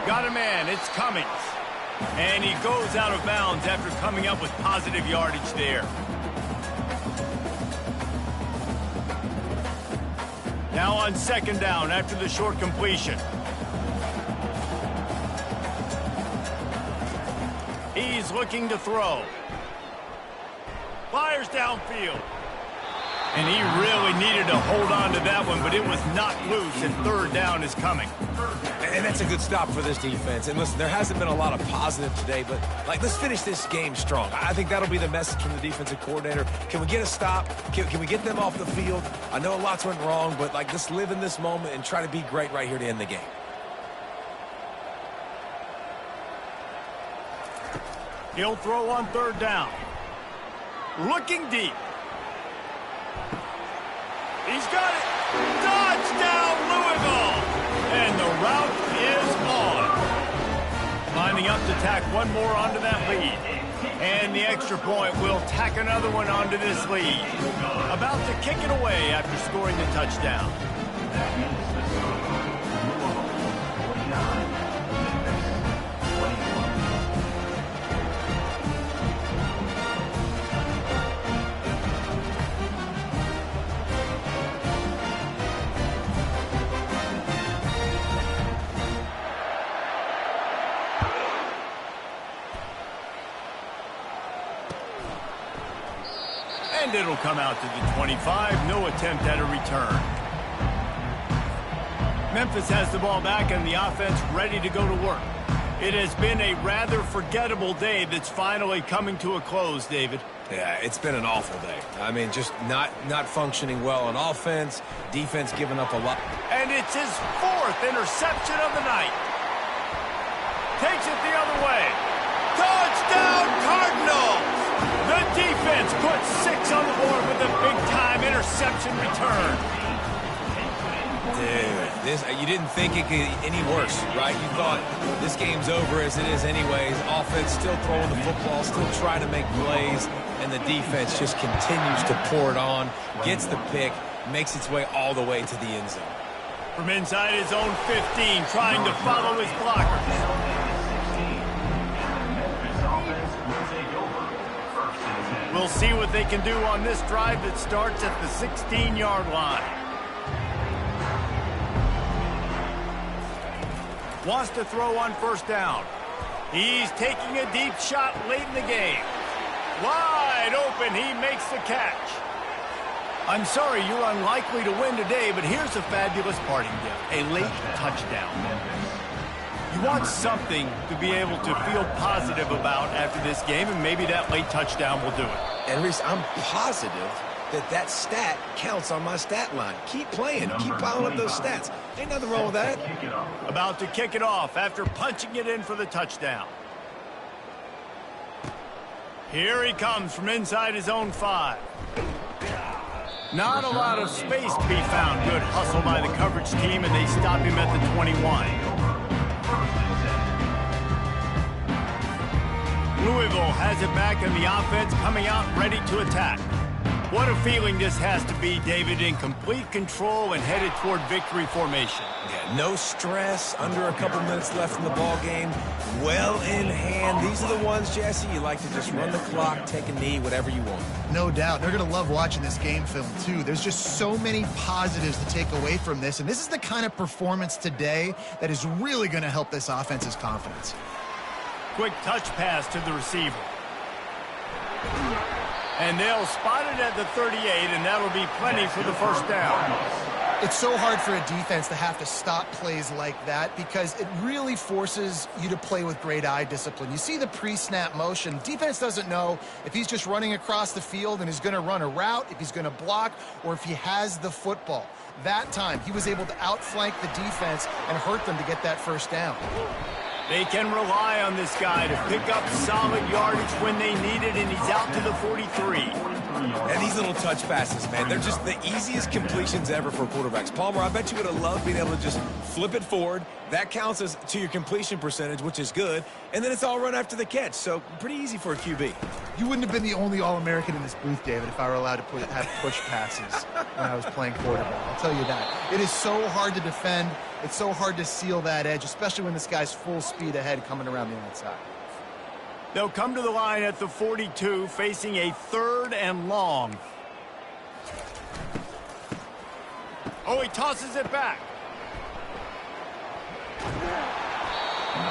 Got a man, it's Cummings. And he goes out of bounds after coming up with positive yardage there. Now on second down after the short completion. He's looking to throw. Fires downfield. And he really needed to hold on to that one, but it was not loose, and third down is coming. And that's a good stop for this defense. And listen, there hasn't been a lot of positive today, but, like, let's finish this game strong. I think that'll be the message from the defensive coordinator. Can we get a stop? Can we get them off the field? I know lots went wrong, but, like, let's live in this moment and try to be great right here to end the game. He'll throw on third down. Looking deep. He's got it. Touchdown, Louisville. And the route is on. Lining up to tack one more onto that lead. And the extra point will tack another one onto this lead. About to kick it away after scoring the touchdown. And it'll come out to the 25. No attempt at a return. Memphis has the ball back and the offense ready to go to work. It has been a rather forgettable day that's finally coming to a close, David. Yeah, it's been an awful day. I mean, just not functioning well on offense, defense giving up a lot. And it's his fourth interception of the night. Takes it the other way. Touchdown, Cardinals! The defense puts 6 on the board with a big-time interception return. Dude, you didn't think it could get any worse, right? You thought this game's over as it is anyways. Offense still throwing the football, still trying to make plays, and the defense just continues to pour it on, gets the pick, makes its way all the way to the end zone. From inside his own 15, trying to follow his blockers. We'll see what they can do on this drive that starts at the 16-yard line. Wants to throw on first down. He's taking a deep shot late in the game. Wide open, he makes the catch. I'm sorry you're unlikely to win today, but here's a fabulous parting gift, a late touchdown. You want something to be able to feel positive about after this game, and maybe that late touchdown will do it. And Reese, I'm positive that stat counts on my stat line. Keep playing. Keep piling up those stats. Ain't nothing wrong with that. About to kick it off after punching it in for the touchdown. Here he comes from inside his own 5. Not a lot of space to be found. Good hustle by the coverage team, and they stop him at the 21. Louisville has it back in the offense, coming out ready to attack. What a feeling this has to be, David, in complete control and headed toward victory formation. Yeah, no stress, under a couple minutes left in the ball game, well in hand. These are the ones, Jesse, you like to just run the clock, take a knee, whatever you want. No doubt. They're going to love watching this game film, too. There's just so many positives to take away from this, and this is the kind of performance today that is really going to help this offense's confidence. Quick touch pass to the receiver. And they'll spot it at the 38, and that'll be plenty for the first down. It's so hard for a defense to have to stop plays like that because it really forces you to play with great eye discipline. You see the pre-snap motion. Defense doesn't know if he's just running across the field and is going to run a route, if he's going to block, or if he has the football. That time, he was able to outflank the defense and hurt them to get that first down. They can rely on this guy to pick up solid yardage when they need it, and he's out to the 43. And these little touch passes, man, they're just the easiest completions ever for quarterbacks. Palmer, I bet you would have loved being able to just flip it forward. That counts as to your completion percentage, which is good. And then it's all run after the catch, so pretty easy for a QB. You wouldn't have been the only All-American in this booth, David, if I were allowed to have push passes when I was playing quarterback. I'll tell you that. It is so hard to defend. It's so hard to seal that edge, especially when this guy's full speed ahead coming around the outside. They'll come to the line at the 42, facing a 3rd and long. Oh, he tosses it back.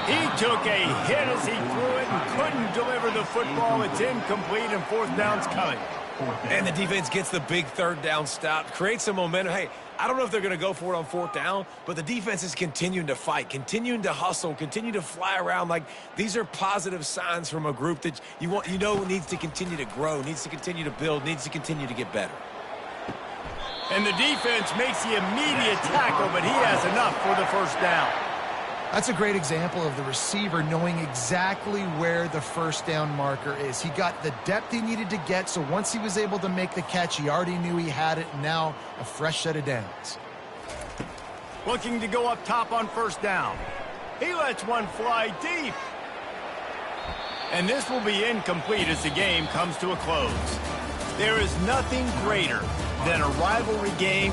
He took a hit as he threw it and couldn't deliver the football. It's incomplete, and 4th down's coming. And the defense gets the big 3rd down stop, creates some momentum. Hey, I don't know if they're going to go for it on 4th down, but the defense is continuing to fight, continuing to hustle, continue to fly around. Like, these are positive signs from a group that you know needs to continue to grow, needs to continue to build, needs to continue to get better. And the defense makes the immediate tackle, but he has enough for the 1st down. That's a great example of the receiver knowing exactly where the 1st down marker is. He got the depth he needed to get, so once he was able to make the catch, he already knew he had it, and now a fresh set of downs. Looking to go up top on 1st down. He lets one fly deep. And this will be incomplete as the game comes to a close. There is nothing greater than a rivalry game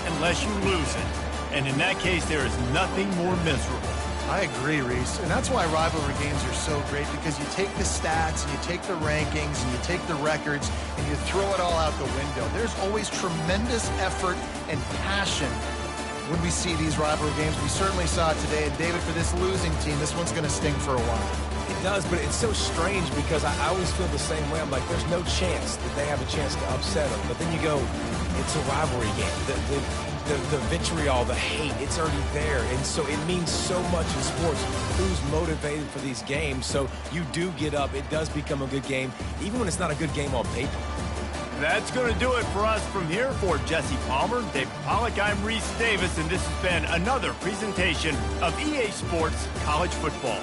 unless you lose it. And in that case, there is nothing more miserable. I agree, Reese. And that's why rivalry games are so great, because you take the stats and you take the rankings and you take the records and you throw it all out the window. There's always tremendous effort and passion when we see these rivalry games. We certainly saw it today. And David, for this losing team, this one's going to sting for a while. It does, but it's so strange because I always feel the same way. I'm like, there's no chance that they have a chance to upset them. But then you go, it's a rivalry game. The vitriol, the hate, it's already there. And so it means so much in sports. Who's motivated for these games? So you do get up. It does become a good game, even when it's not a good game on paper. That's going to do it for us from here. For Jesse Palmer, David Pollack, I'm Reese Davis, and this has been another presentation of EA Sports College Football.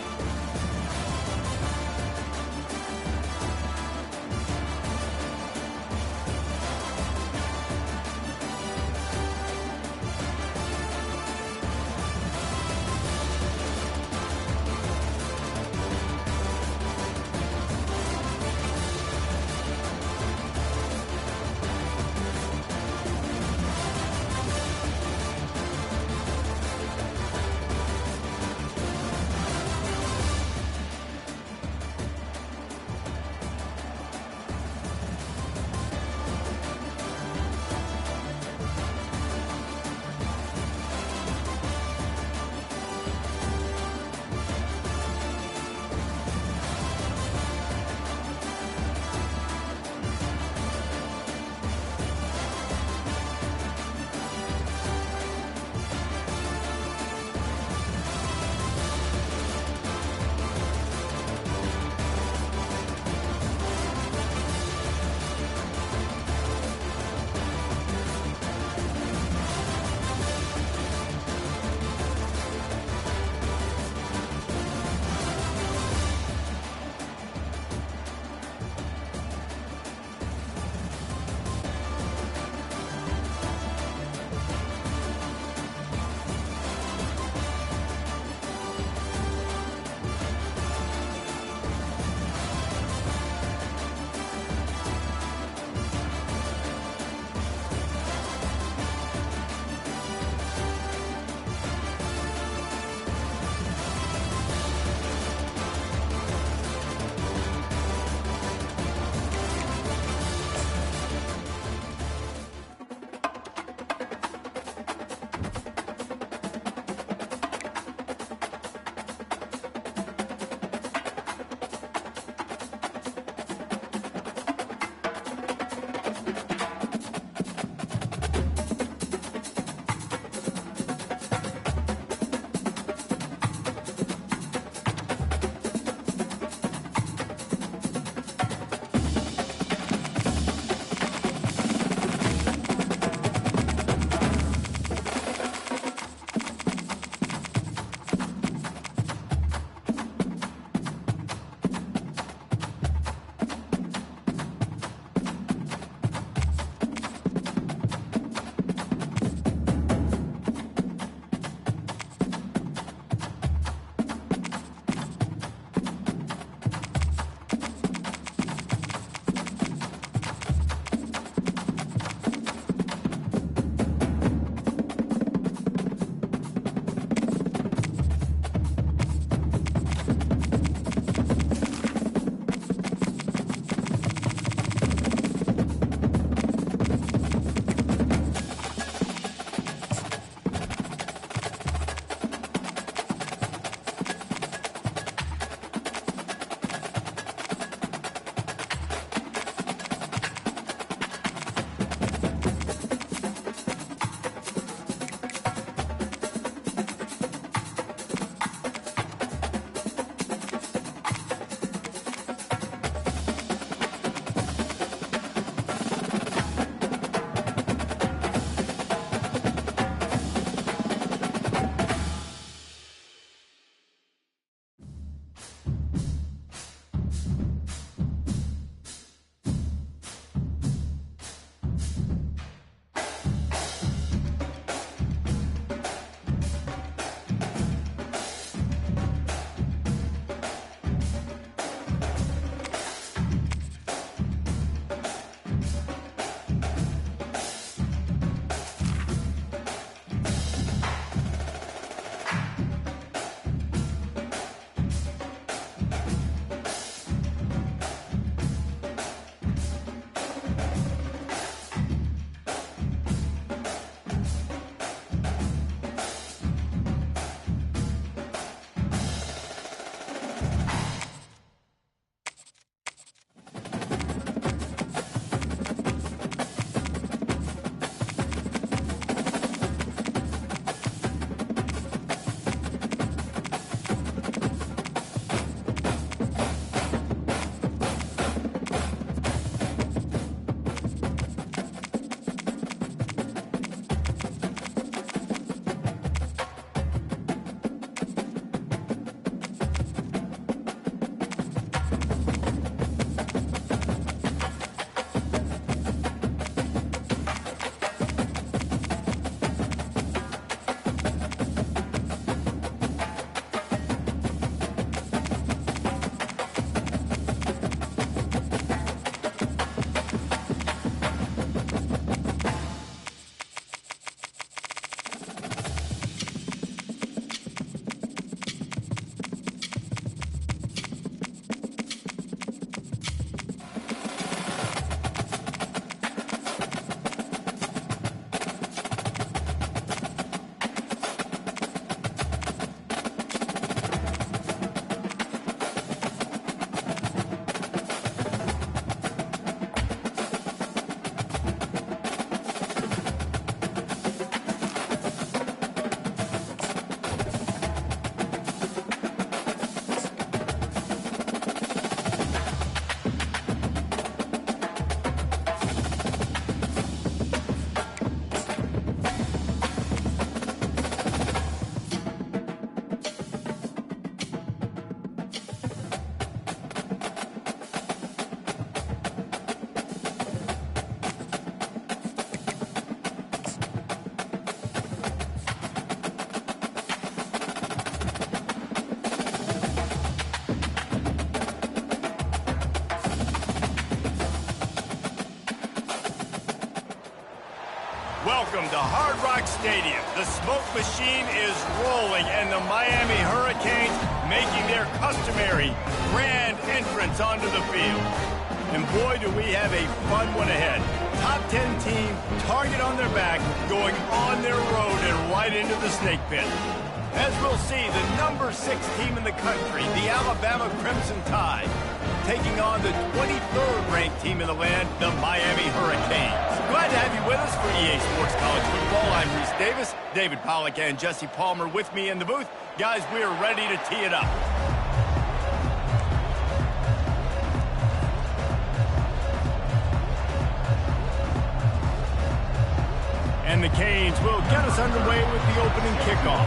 Welcome to Hard Rock Stadium. The smoke machine is rolling, and the Miami Hurricanes making their customary grand entrance onto the field. And boy, do we have a fun one ahead. Top 10 team, target on their back, going on their road and right into the snake pit. As we'll see, the number 6 team in the country, the Alabama Crimson Tide, taking on the 23rd ranked team in the land, the Miami Hurricanes. Glad to have you with us for EA Sports College Football. I'm Reese Davis, David Pollack and Jesse Palmer with me in the booth. Guys, we are ready to tee it up. And the Canes will get us underway with the opening kickoff.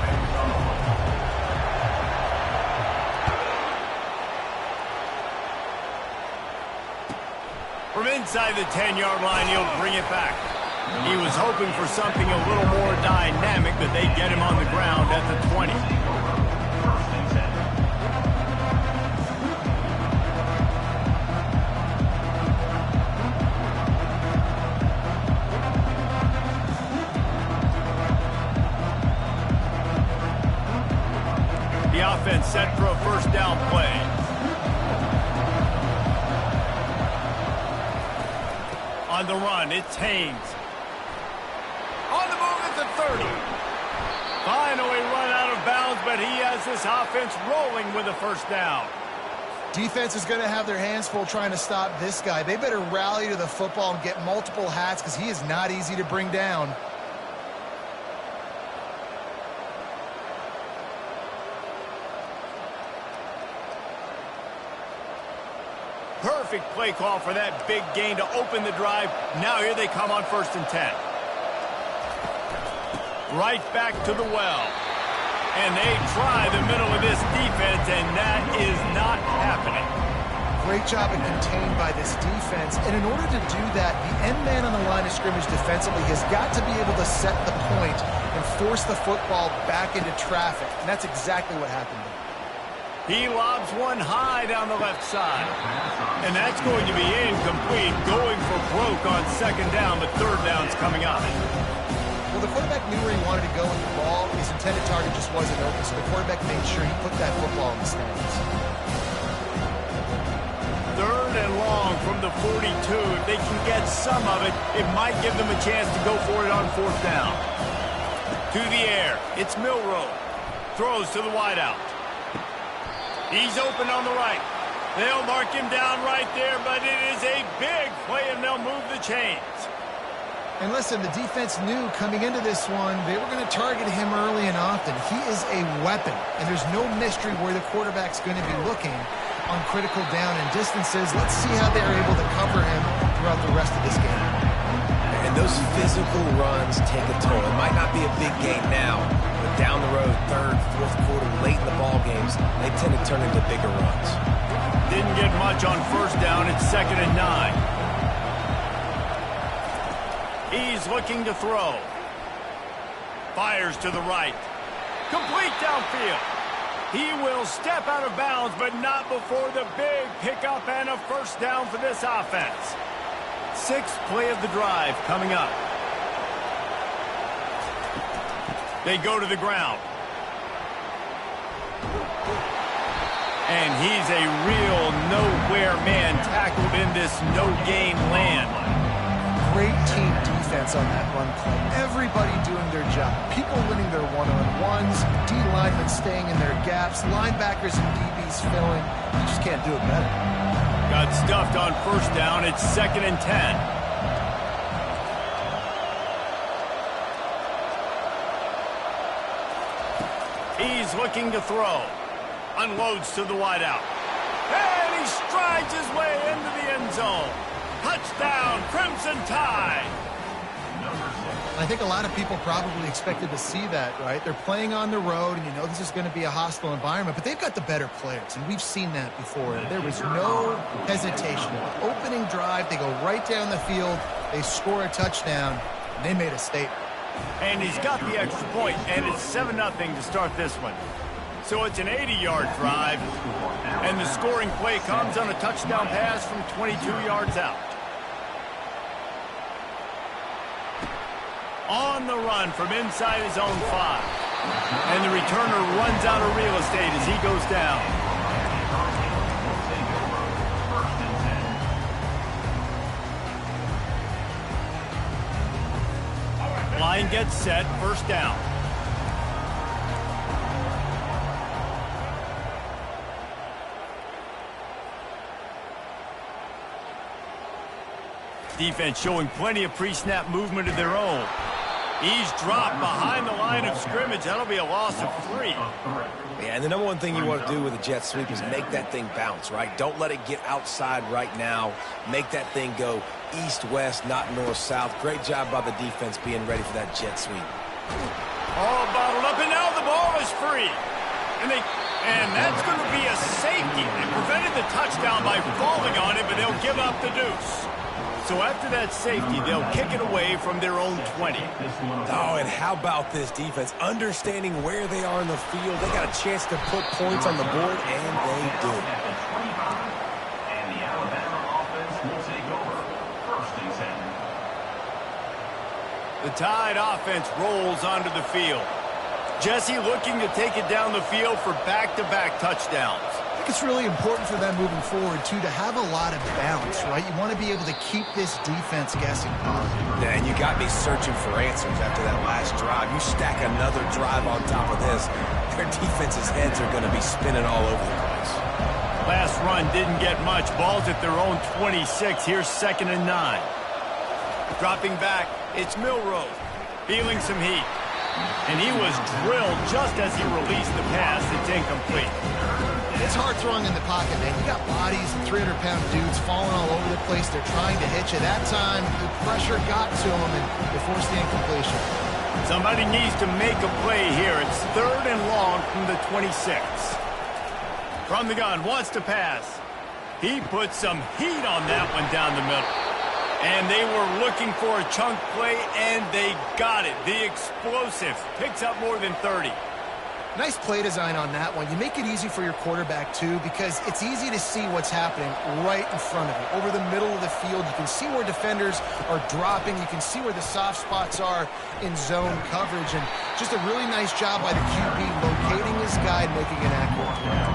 From inside the 10-yard line, he'll bring it back. He was hoping for something a little more dynamic, but they get him on the ground at the 20. The offense set for a first down play. On the run, it's Haynes. On the move at the 30. Finally run out of bounds, but he has this offense rolling with a first down. Defense is going to have their hands full trying to stop this guy. They better rally to the football and get multiple hats because he is not easy to bring down. Perfect play call for that big gain to open the drive. Now here they come on 1st and 10. Right back to the well. And they try the middle of this defense, and that is not happening. Great job of contained by this defense. And in order to do that, the end man on the line of scrimmage defensively has got to be able to set the point and force the football back into traffic. And that's exactly what happened there. He lobs one high down the left side. And that's going to be incomplete, going for broke on 2nd down, but 3rd down's coming up. Well, the quarterback knew where he wanted to go with the ball. His intended target just wasn't open, so the quarterback made sure he put that football in the stands. 3rd and long from the 42. If they can get some of it, it might give them a chance to go for it on 4th down. To the air, it's Milroe. Throws to the wideout. He's open on the right. They'll mark him down right there, but it is a big play, and they'll move the chains. And listen, the defense knew coming into this one, they were going to target him early and often. He is a weapon, and there's no mystery where the quarterback's going to be looking on critical down and distances. Let's see how they're able to cover him throughout the rest of this game. And those physical runs take a toll. It might not be a big game now, but down the road, 3rd, 4th quarter, late in the ball games, they tend to turn into bigger runs. Didn't get much on 1st down. It's 2nd and 9. He's looking to throw. Fires to the right. Complete downfield. He will step out of bounds, but not before the big pickup and a first down for this offense. 6th play of the drive coming up. They go to the ground. And he's a real nowhere man tackled in this no-gain land. Great team defense on that run play. Everybody doing their job. People winning their one-on-ones, D linemen staying in their gaps, linebackers and DBs filling. You just can't do it better. Got stuffed on 1st down. It's 2nd and 10. He's looking to throw. Unloads to the wideout. And he strides his way into the end zone. Touchdown, Crimson Tide. I think a lot of people probably expected to see that, right? They're playing on the road, and you know this is going to be a hostile environment, but they've got the better players, and we've seen that before. There was no hesitation. Opening drive, they go right down the field, they score a touchdown, and they made a statement. And he's got the extra point, and it's 7-0 to start this one. So it's an 80-yard drive, and the scoring play comes on a touchdown pass from 22 yards out. on the run from inside his own 5. And the returner runs out of real estate as he goes down. Line gets set, first down. Defense showing plenty of pre-snap movement of their own. He's dropped behind the line of scrimmage. That'll be a loss of 3. Yeah, and the number one thing you want to do with a jet sweep is make that thing bounce, right? Don't let it get outside right now. Make that thing go east-west, not north-south. Great job by the defense being ready for that jet sweep. All bottled up, and now the ball is free. And that's going to be a safety. They prevented the touchdown by falling on it, but they'll give up the deuce. So after that safety, they'll kick it away from their own 20. Oh, and how about this defense? Understanding where they are in the field. They got a chance to put points on the board, and they do. And the Alabama offense will take over. First and 10. The Tide offense rolls onto the field. Jesse looking to take it down the field for back-to-back touchdowns. I think it's really important for them moving forward, too, to have a lot of bounce, right? You want to be able to keep this defense guessing. Yeah, and you got me searching for answers after that last drive. You stack another drive on top of this, their defense's heads are going to be spinning all over the place. Last run didn't get much. Ball's at their own 26. Here's 2nd and 9. Dropping back, it's Milroe. Feeling some heat. And he was drilled just as he released the pass. It's incomplete. It's hard throwing in the pocket, man. You got bodies, 300-pound dudes falling all over the place. They're trying to hit you. That time, the pressure got to them, and they forced the incompletion. Somebody needs to make a play here. It's 3rd and long from the 26. From the gun, wants to pass. He put some heat on that one down the middle. And they were looking for a chunk play, and they got it. The explosive picks up more than 30. Nice play design on that one. You make it easy for your quarterback, too, because it's easy to see what's happening right in front of you. Over the middle of the field, you can see where defenders are dropping. You can see where the soft spots are in zone coverage. And just a really nice job by the QB locating his guy and making an accurate throw.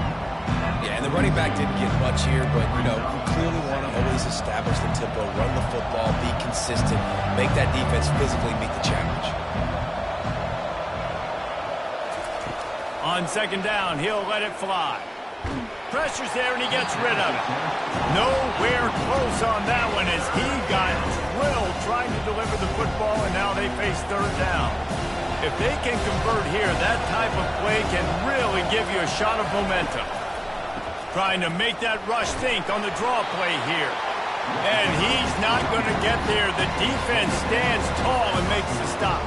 Yeah, and the running back didn't get much here, but, you know, you clearly want to always establish the tempo, run the football, be consistent, make that defense physically meet the challenge. On 2nd down, he'll let it fly. Pressure's there, and he gets rid of it. Nowhere close on that one as he got drilled trying to deliver the football, and now they face 3rd down. If they can convert here, that type of play can really give you a shot of momentum. Trying to make that rush think on the draw play here. And he's not going to get there. The defense stands tall and makes the stop.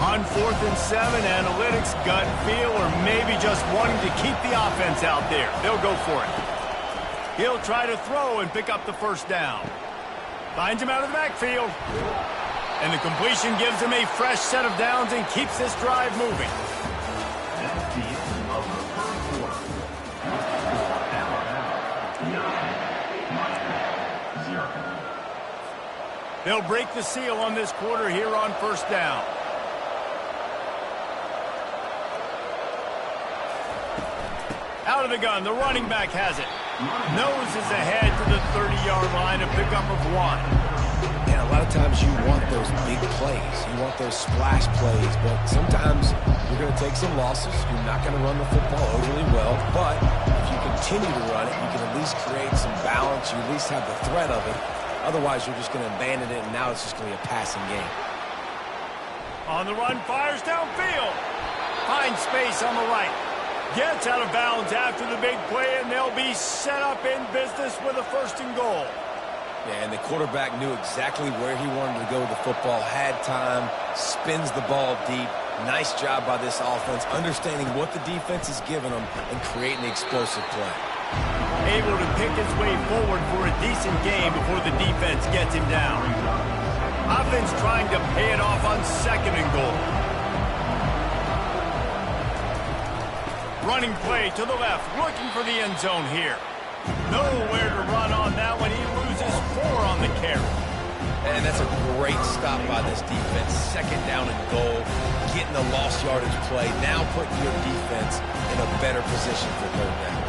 On 4th and 7, analytics, gut feel, or maybe just wanting to keep the offense out there. They'll go for it. He'll try to throw and pick up the 1st down. Finds him out of the backfield. And the completion gives him a fresh set of downs and keeps this drive moving. That's the end of the first quarter. Alabama 9, Miami 0. They'll break the seal on this quarter here on 1st down. Out of the gun, the running back has it. Noses ahead to the 30-yard line, a pickup of 1. And a lot of times you want those big plays. You want those splash plays, but sometimes you're going to take some losses. You're not going to run the football overly well, but if you continue to run it, you can at least create some balance. You at least have the threat of it. Otherwise, you're just going to abandon it, and now it's just going to be a passing game. On the run, fires downfield. Finds space on the right. Gets out of bounds after the big play, and they'll be set up in business with a 1st and goal. Yeah, and the quarterback knew exactly where he wanted to go with the football, had time, spins the ball deep. Nice job by this offense, understanding what the defense is giving them and creating the explosive play. Able to pick his way forward for a decent game before the defense gets him down. Offense trying to pay it off on 2nd and goal. Running play to the left, looking for the end zone here. Nowhere to run on that one. He loses 4 on the carry. And that's a great stop by this defense. Second down and goal, getting the lost yardage play, now putting your defense in a better position for third down.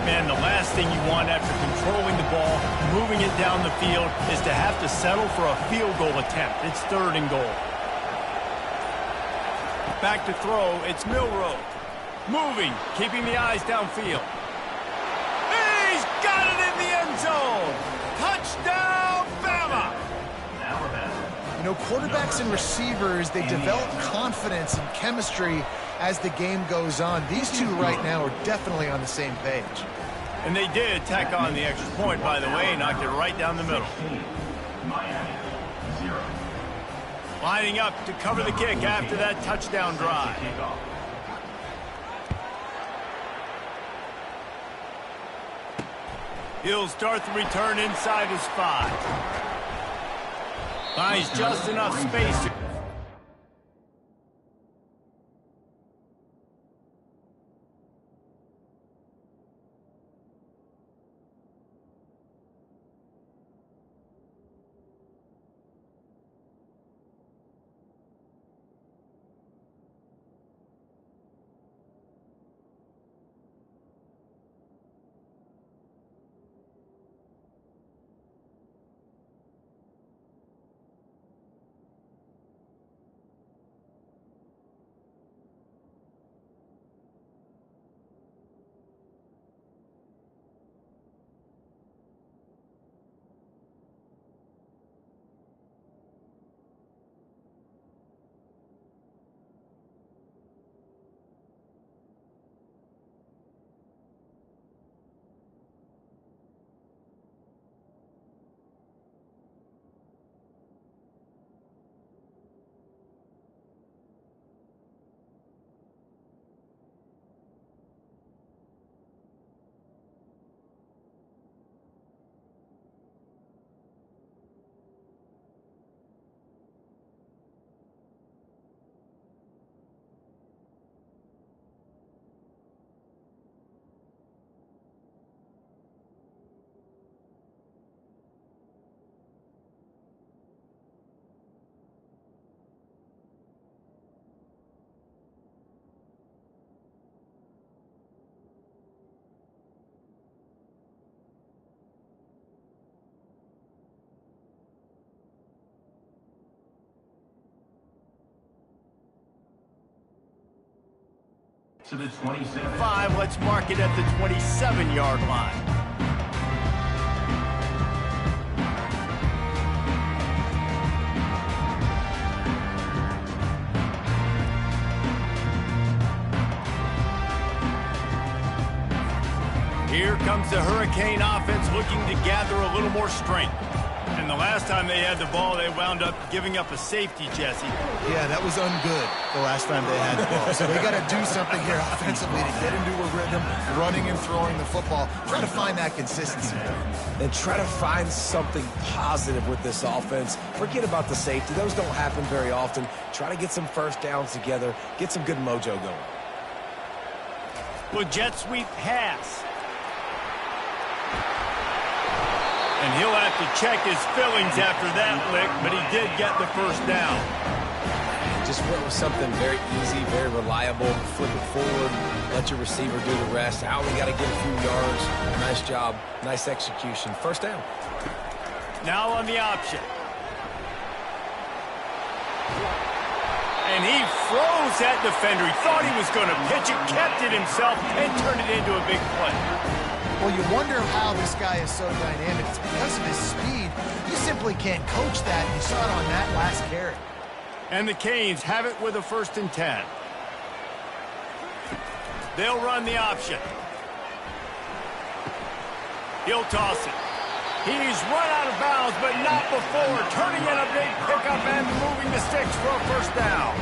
Man, the last thing you want after controlling the ball, moving it down the field, is to have to settle for a field goal attempt. It's 3rd and goal. Back to throw, it's Milroe. Moving, keeping the eyes downfield. He's got it in the end zone! Touchdown, Bama! You know, quarterbacks and receivers, they develop confidence and chemistry as the game goes on. These two right now are definitely on the same page. And they did tack on the extra point, by the way, knocked it right down the middle. Miami, 0. Lining up to cover the kick after that touchdown drive. He'll start the return inside his 5. Finds just enough space. To the 27. 5, let's mark it at the 27-yard line. Here comes the Hurricane offense looking to gather a little more strength. And the last time they had the ball, they wound up giving up a safety, Jesse. Yeah, that was ungood the last time they had the ball. So they got to do something here offensively to get into a rhythm, running and throwing the football. Try to find that consistency. And try to find something positive with this offense. Forget about the safety. Those don't happen very often. Try to get some first downs together. Get some good mojo going. Well, jet sweep pass. And he'll have to check his fillings after that lick, but he did get the first down. Just went with something very easy, very reliable. Flip it forward, let your receiver do the rest. I only got to get a few yards. Nice job, nice execution. First down. Now on the option. And he froze that defender. He thought he was going to pitch it, kept it himself, and turned it into a big play. Well, you wonder how this guy is so dynamic. It's because of his speed. You simply can't coach that. You saw it on that last carry. And the Canes have it with a 1st and 10. They'll run the option. He'll toss it. He's run out of bounds, but not before turning in a big pickup and moving the sticks for a first down.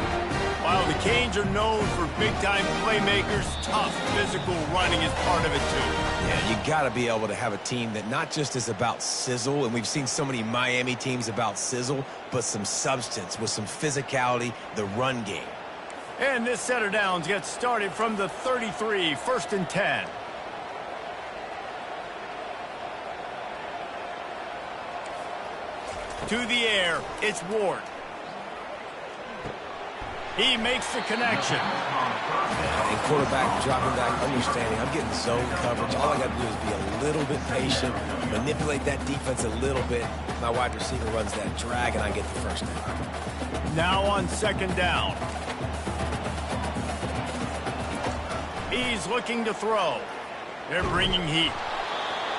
While the Canes are known for big-time playmakers, tough physical running is part of it, too. Yeah, you got to be able to have a team that not just is about sizzle, and we've seen so many Miami teams about sizzle, but some substance with some physicality, the run game. And this set of downs gets started from the 33, 1st and 10. To the air, it's Ward. He makes the connection. And quarterback dropping back, understanding. I'm getting zone coverage. All I got to do is be a little bit patient, manipulate that defense a little bit. My wide receiver runs that drag, and I get the first down. Now on second down. He's looking to throw. They're bringing heat.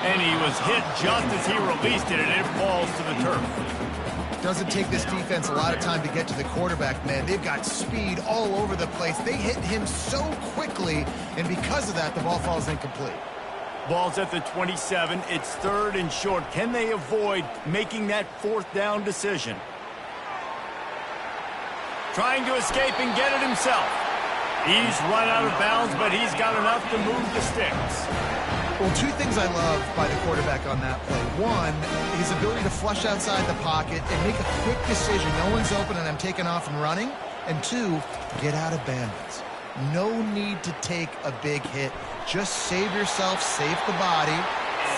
And he was hit just as he released it, and it falls to the turf. Doesn't take this defense a lot of time to get to the quarterback, man. They've got speed all over the place. They hit him so quickly, and because of that, the ball falls incomplete. Ball's at the 27. It's third and short. Can they avoid making that fourth down decision? Trying to escape and get it himself. He's run out of bounds, but he's got enough to move the sticks. Well, two things I love by the quarterback on that play. One, his ability to flush outside the pocket and make a quick decision. No one's open and I'm taking off and running. And two, get out of bounds. No need to take a big hit. Just save yourself, save the body.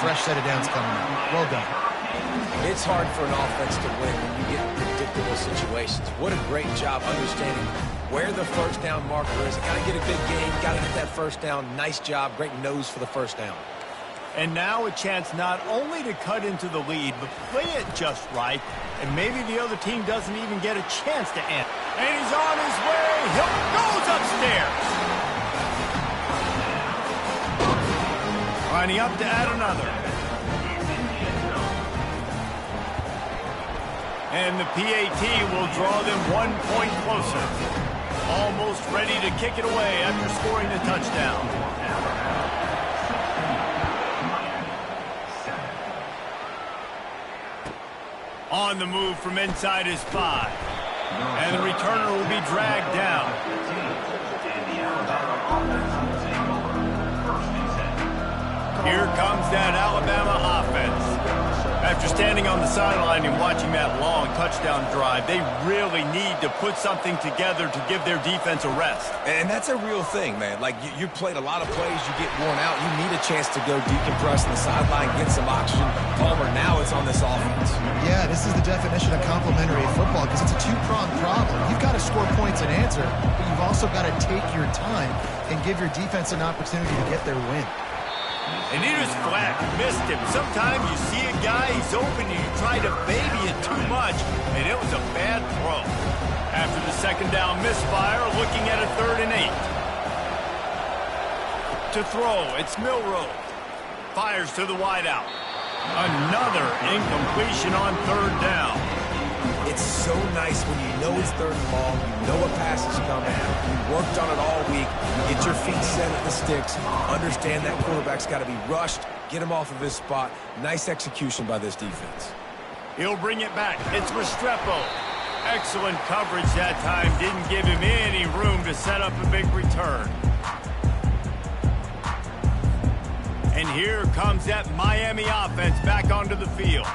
Fresh set of downs coming up. Well done. It's hard for an offense to win when you get in predictable situations. What a great job understanding where the first down marker is. Got to get a big gain, got to get that first down. Nice job, great nose for the first down. And now a chance not only to cut into the lead, but play it just right, and maybe the other team doesn't even get a chance to end. And he's on his way. He goes upstairs. Lining up to add another. And the PAT will draw them 1 point closer. Almost ready to kick it away after scoring the touchdown. On the move from inside his 5. And the returner will be dragged down. Here comes that Alabama offense. After standing on the sideline and watching that long touchdown drive, they really need to put something together to give their defense a rest. And that's a real thing, man. Like, you played a lot of plays, you get worn out. You need a chance to go decompress on the sideline, get some oxygen. Palmer, now it's on this offense. Yeah, this is the definition of complementary football because it's a two-pronged problem. You've got to score points and answer, but you've also got to take your time and give your defense an opportunity to get their win. And he just flat missed him. Sometimes you see a guy, he's open, and you try to baby it too much, and it was a bad throw. After the second down misfire, looking at a 3rd and 8. To throw, it's Milroe. Fires to the wideout. Another incompletion on 3rd down. It's so nice when you know it's 3rd and long, you know a pass is coming, you worked on it all week, you get your feet set at the sticks, understand that quarterback's got to be rushed, get him off of his spot. Nice execution by this defense. He'll bring it back. It's Restrepo. Excellent coverage that time. Didn't give him any room to set up a big return. And here comes that Miami offense back onto the field.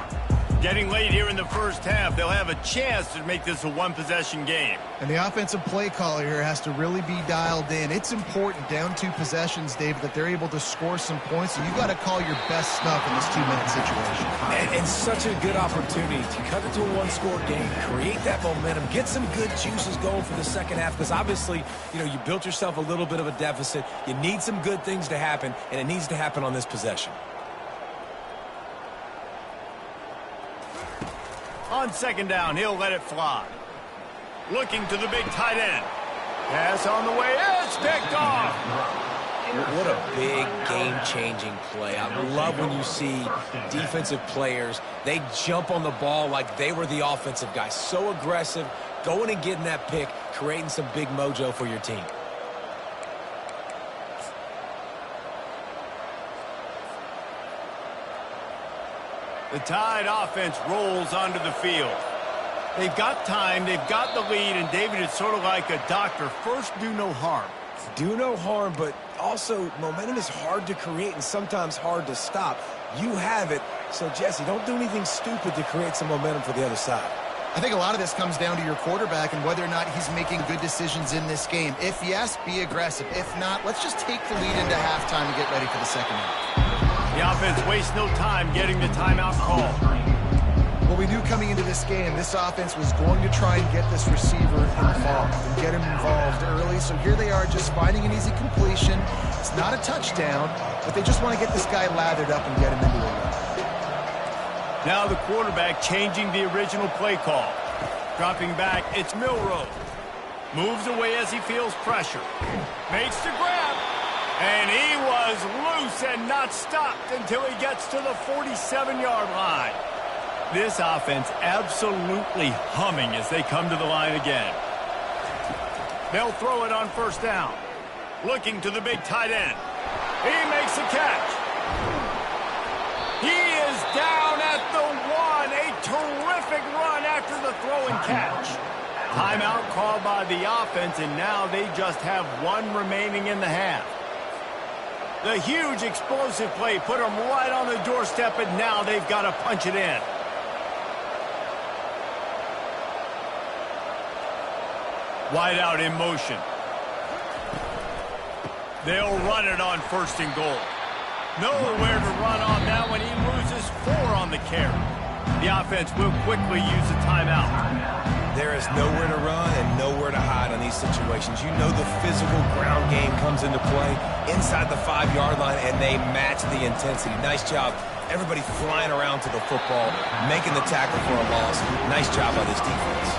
Getting late here in the first half, they'll have a chance to make this a one-possession game. And the offensive play caller here has to really be dialed in. It's important, down 2 possessions, David, that they're able to score some points. So you got to call your best stuff in this 2-minute situation. And such a good opportunity to cut it to a one-score game, create that momentum, get some good juices going for the second half. Because obviously, you built yourself a little bit of a deficit. You need some good things to happen, and it needs to happen on this possession. On second down, he'll let it fly. Looking to the big tight end. Pass on the way. It's picked off. What a big game-changing play. I love when you see defensive players, they jump on the ball like they were the offensive guy. So aggressive, going and getting that pick, creating some big mojo for your team. The Tide offense rolls onto the field. They've got time, they've got the lead, and David, it's sort of like a doctor. First, do no harm. Do no harm, but also momentum is hard to create and sometimes hard to stop. You have it, so Jesse, don't do anything stupid to create some momentum for the other side. I think a lot of this comes down to your quarterback and whether or not he's making good decisions in this game. If yes, be aggressive. If not, let's just take the lead into halftime and get ready for the second half. The offense wastes no time getting the timeout call. Well, we knew coming into this game, this offense was going to try and get this receiver involved and get him involved early. So here they are just finding an easy completion. It's not a touchdown, but they just want to get this guy lathered up and get him into a run. Now the quarterback changing the original play call. Dropping back, it's Milroe. Moves away as he feels pressure. Makes the grab. And he was loose and not stopped until he gets to the 47-yard line. This offense absolutely humming as they come to the line again. They'll throw it on first down. Looking to the big tight end. He makes the catch. He is down at the 1. A terrific run after the throw and catch. Timeout called by the offense, and now they just have one remaining in the half. The huge explosive play put them right on the doorstep, and now they've got to punch it in. Wide out in motion. They'll run it on first and goal. Nowhere to run on that one. He loses 4 on the carry. The offense will quickly use a timeout. There is nowhere to run and nowhere to hide on these situations. You know the physical ground game comes into play inside the 5-yard line, and they match the intensity. Nice job. Everybody flying around to the football, making the tackle for a loss. Nice job by this defense.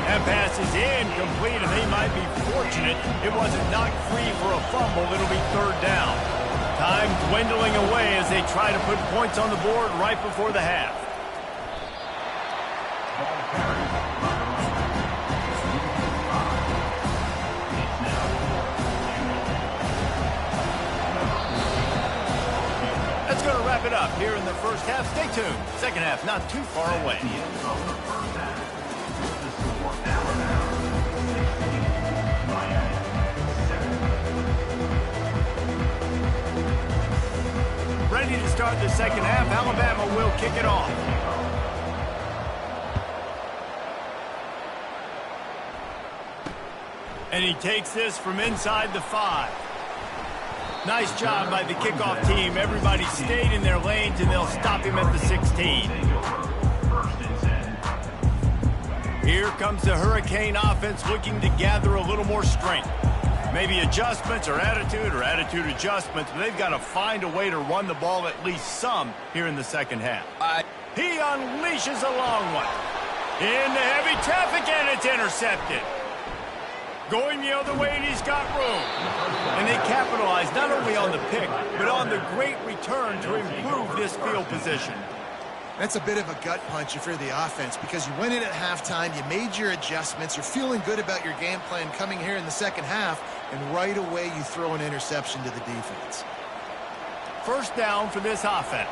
That pass is incomplete, and they might be fortunate it wasn't knocked free for a fumble. It'll be third down. Time dwindling away as they try to put points on the board right before the half. That's going to wrap it up here in the first half. Stay tuned. Second half not too far away. Ready to start the second half. Alabama will kick it off. And he takes this from inside the 5. Nice job by the kickoff team. Everybody stayed in their lanes, and they'll stop him at the 16. Here comes the Hurricane offense looking to gather a little more strength. Maybe adjustments or attitude adjustments, but they've got to find a way to run the ball at least some here in the second half. He unleashes a long one. Into heavy traffic, and it's intercepted. Going the other way, and he's got room. And they capitalize not only on the pick, but on the great return to improve this field position. That's a bit of a gut punch if you're the offense, because you went in at halftime, you made your adjustments, you're feeling good about your game plan coming here in the second half, and right away you throw an interception to the defense. First down for this offense.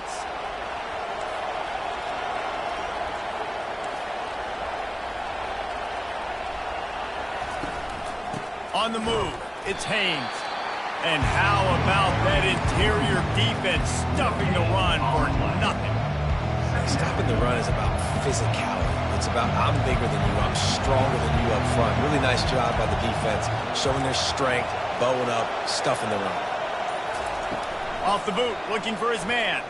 On the move, it's Haynes. And how about that interior defense stuffing the run for nothing? Stopping the run is about physicality. It's about I'm bigger than you, I'm stronger than you up front. Really nice job by the defense, showing their strength, bowing up, stuffing the run. Off the boot, looking for his man.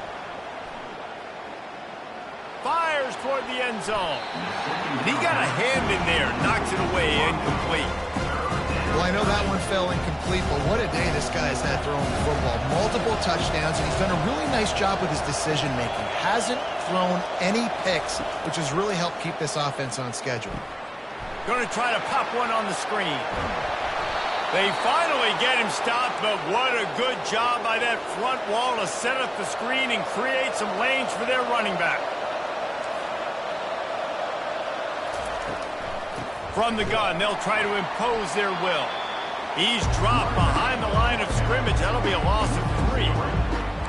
Fires toward the end zone. He got a hand in there, knocks it away, incomplete. Well, I know that one fell incomplete, but what a day this guy's had throwing the football. Multiple touchdowns, and he's done a really nice job with his decision-making. Hasn't thrown any picks, which has really helped keep this offense on schedule. Going to try to pop one on the screen. They finally get him stopped, but what a good job by that front wall to set up the screen and create some lanes for their running back. From the gun, they'll try to impose their will. He's dropped behind the line of scrimmage. That'll be a loss of 3.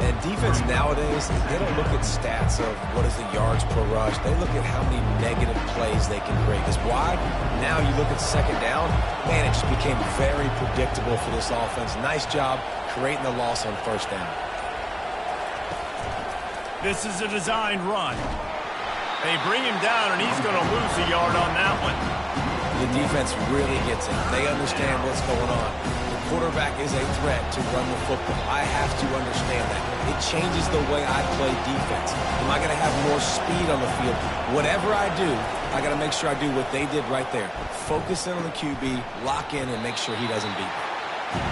And defense nowadays, they don't look at stats of what is the yards per rush. They look at how many negative plays they can create. Because why? Now you look at second down, man, it just became very predictable for this offense. Nice job creating the loss on first down. This is a designed run. They bring him down, and he's going to lose a yard on that one. The defense really gets it. They understand what's going on. The quarterback is a threat to run the football. I have to understand that. It changes the way I play defense. Am I going to have more speed on the field? Whatever I do, I got to make sure I do what they did right there. Focus in on the QB, lock in, and make sure he doesn't beat me.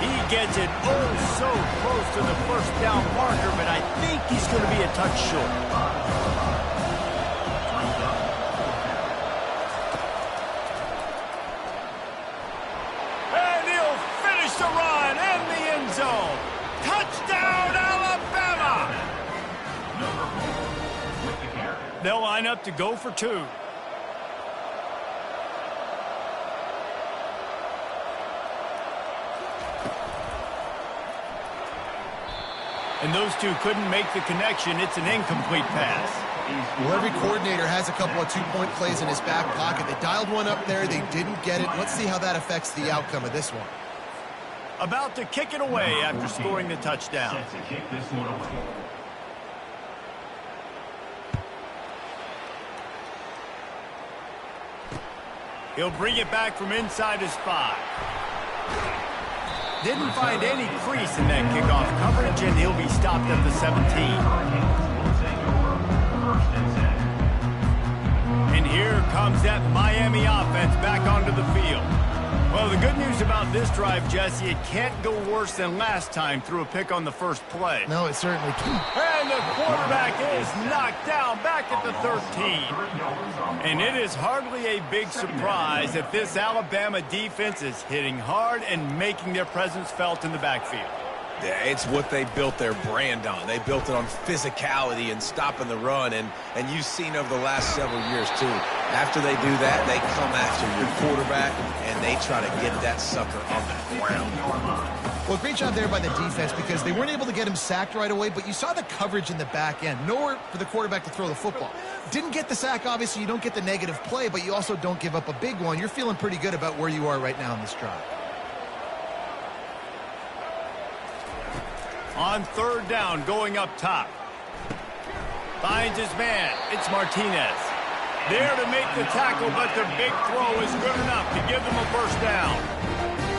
He gets it oh so close to the first down marker, but I think he's going to be a touch short. And he'll finish the run in the end zone. Touchdown, Alabama! They'll line up to go for two. And those two couldn't make the connection. It's an incomplete pass. Well, every coordinator has a couple of two-point plays in his back pocket. They dialed one up there. They didn't get it. Let's see how that affects the outcome of this one. About to kick it away after scoring the touchdown. Set to kick this one away. He'll bring it back from inside his 5. Didn't find any crease in that kickoff coverage, and he'll be stopped at the 17. And here comes that Miami offense back onto the field. Well, the good news about this drive, Jesse, it can't go worse than last time through a pick on the first play. No, it certainly can't. And the quarterback is knocked down back at the 13. And it is hardly a big surprise that this Alabama defense is hitting hard and making their presence felt in the backfield. Yeah, it's what they built their brand on. They built it on physicality and stopping the run, and you've seen over the last several years, too. After they do that, they come after your quarterback, and they try to get that sucker on the ground. Well, great job there by the defense because they weren't able to get him sacked right away, but you saw the coverage in the back end. Nowhere for the quarterback to throw the football. Didn't get the sack, obviously. You don't get the negative play, but you also don't give up a big one. You're feeling pretty good about where you are right now in this drive. On third down, going up top. Finds his man. It's Martinez. There to make the tackle, but the big throw is good enough to give them a first down.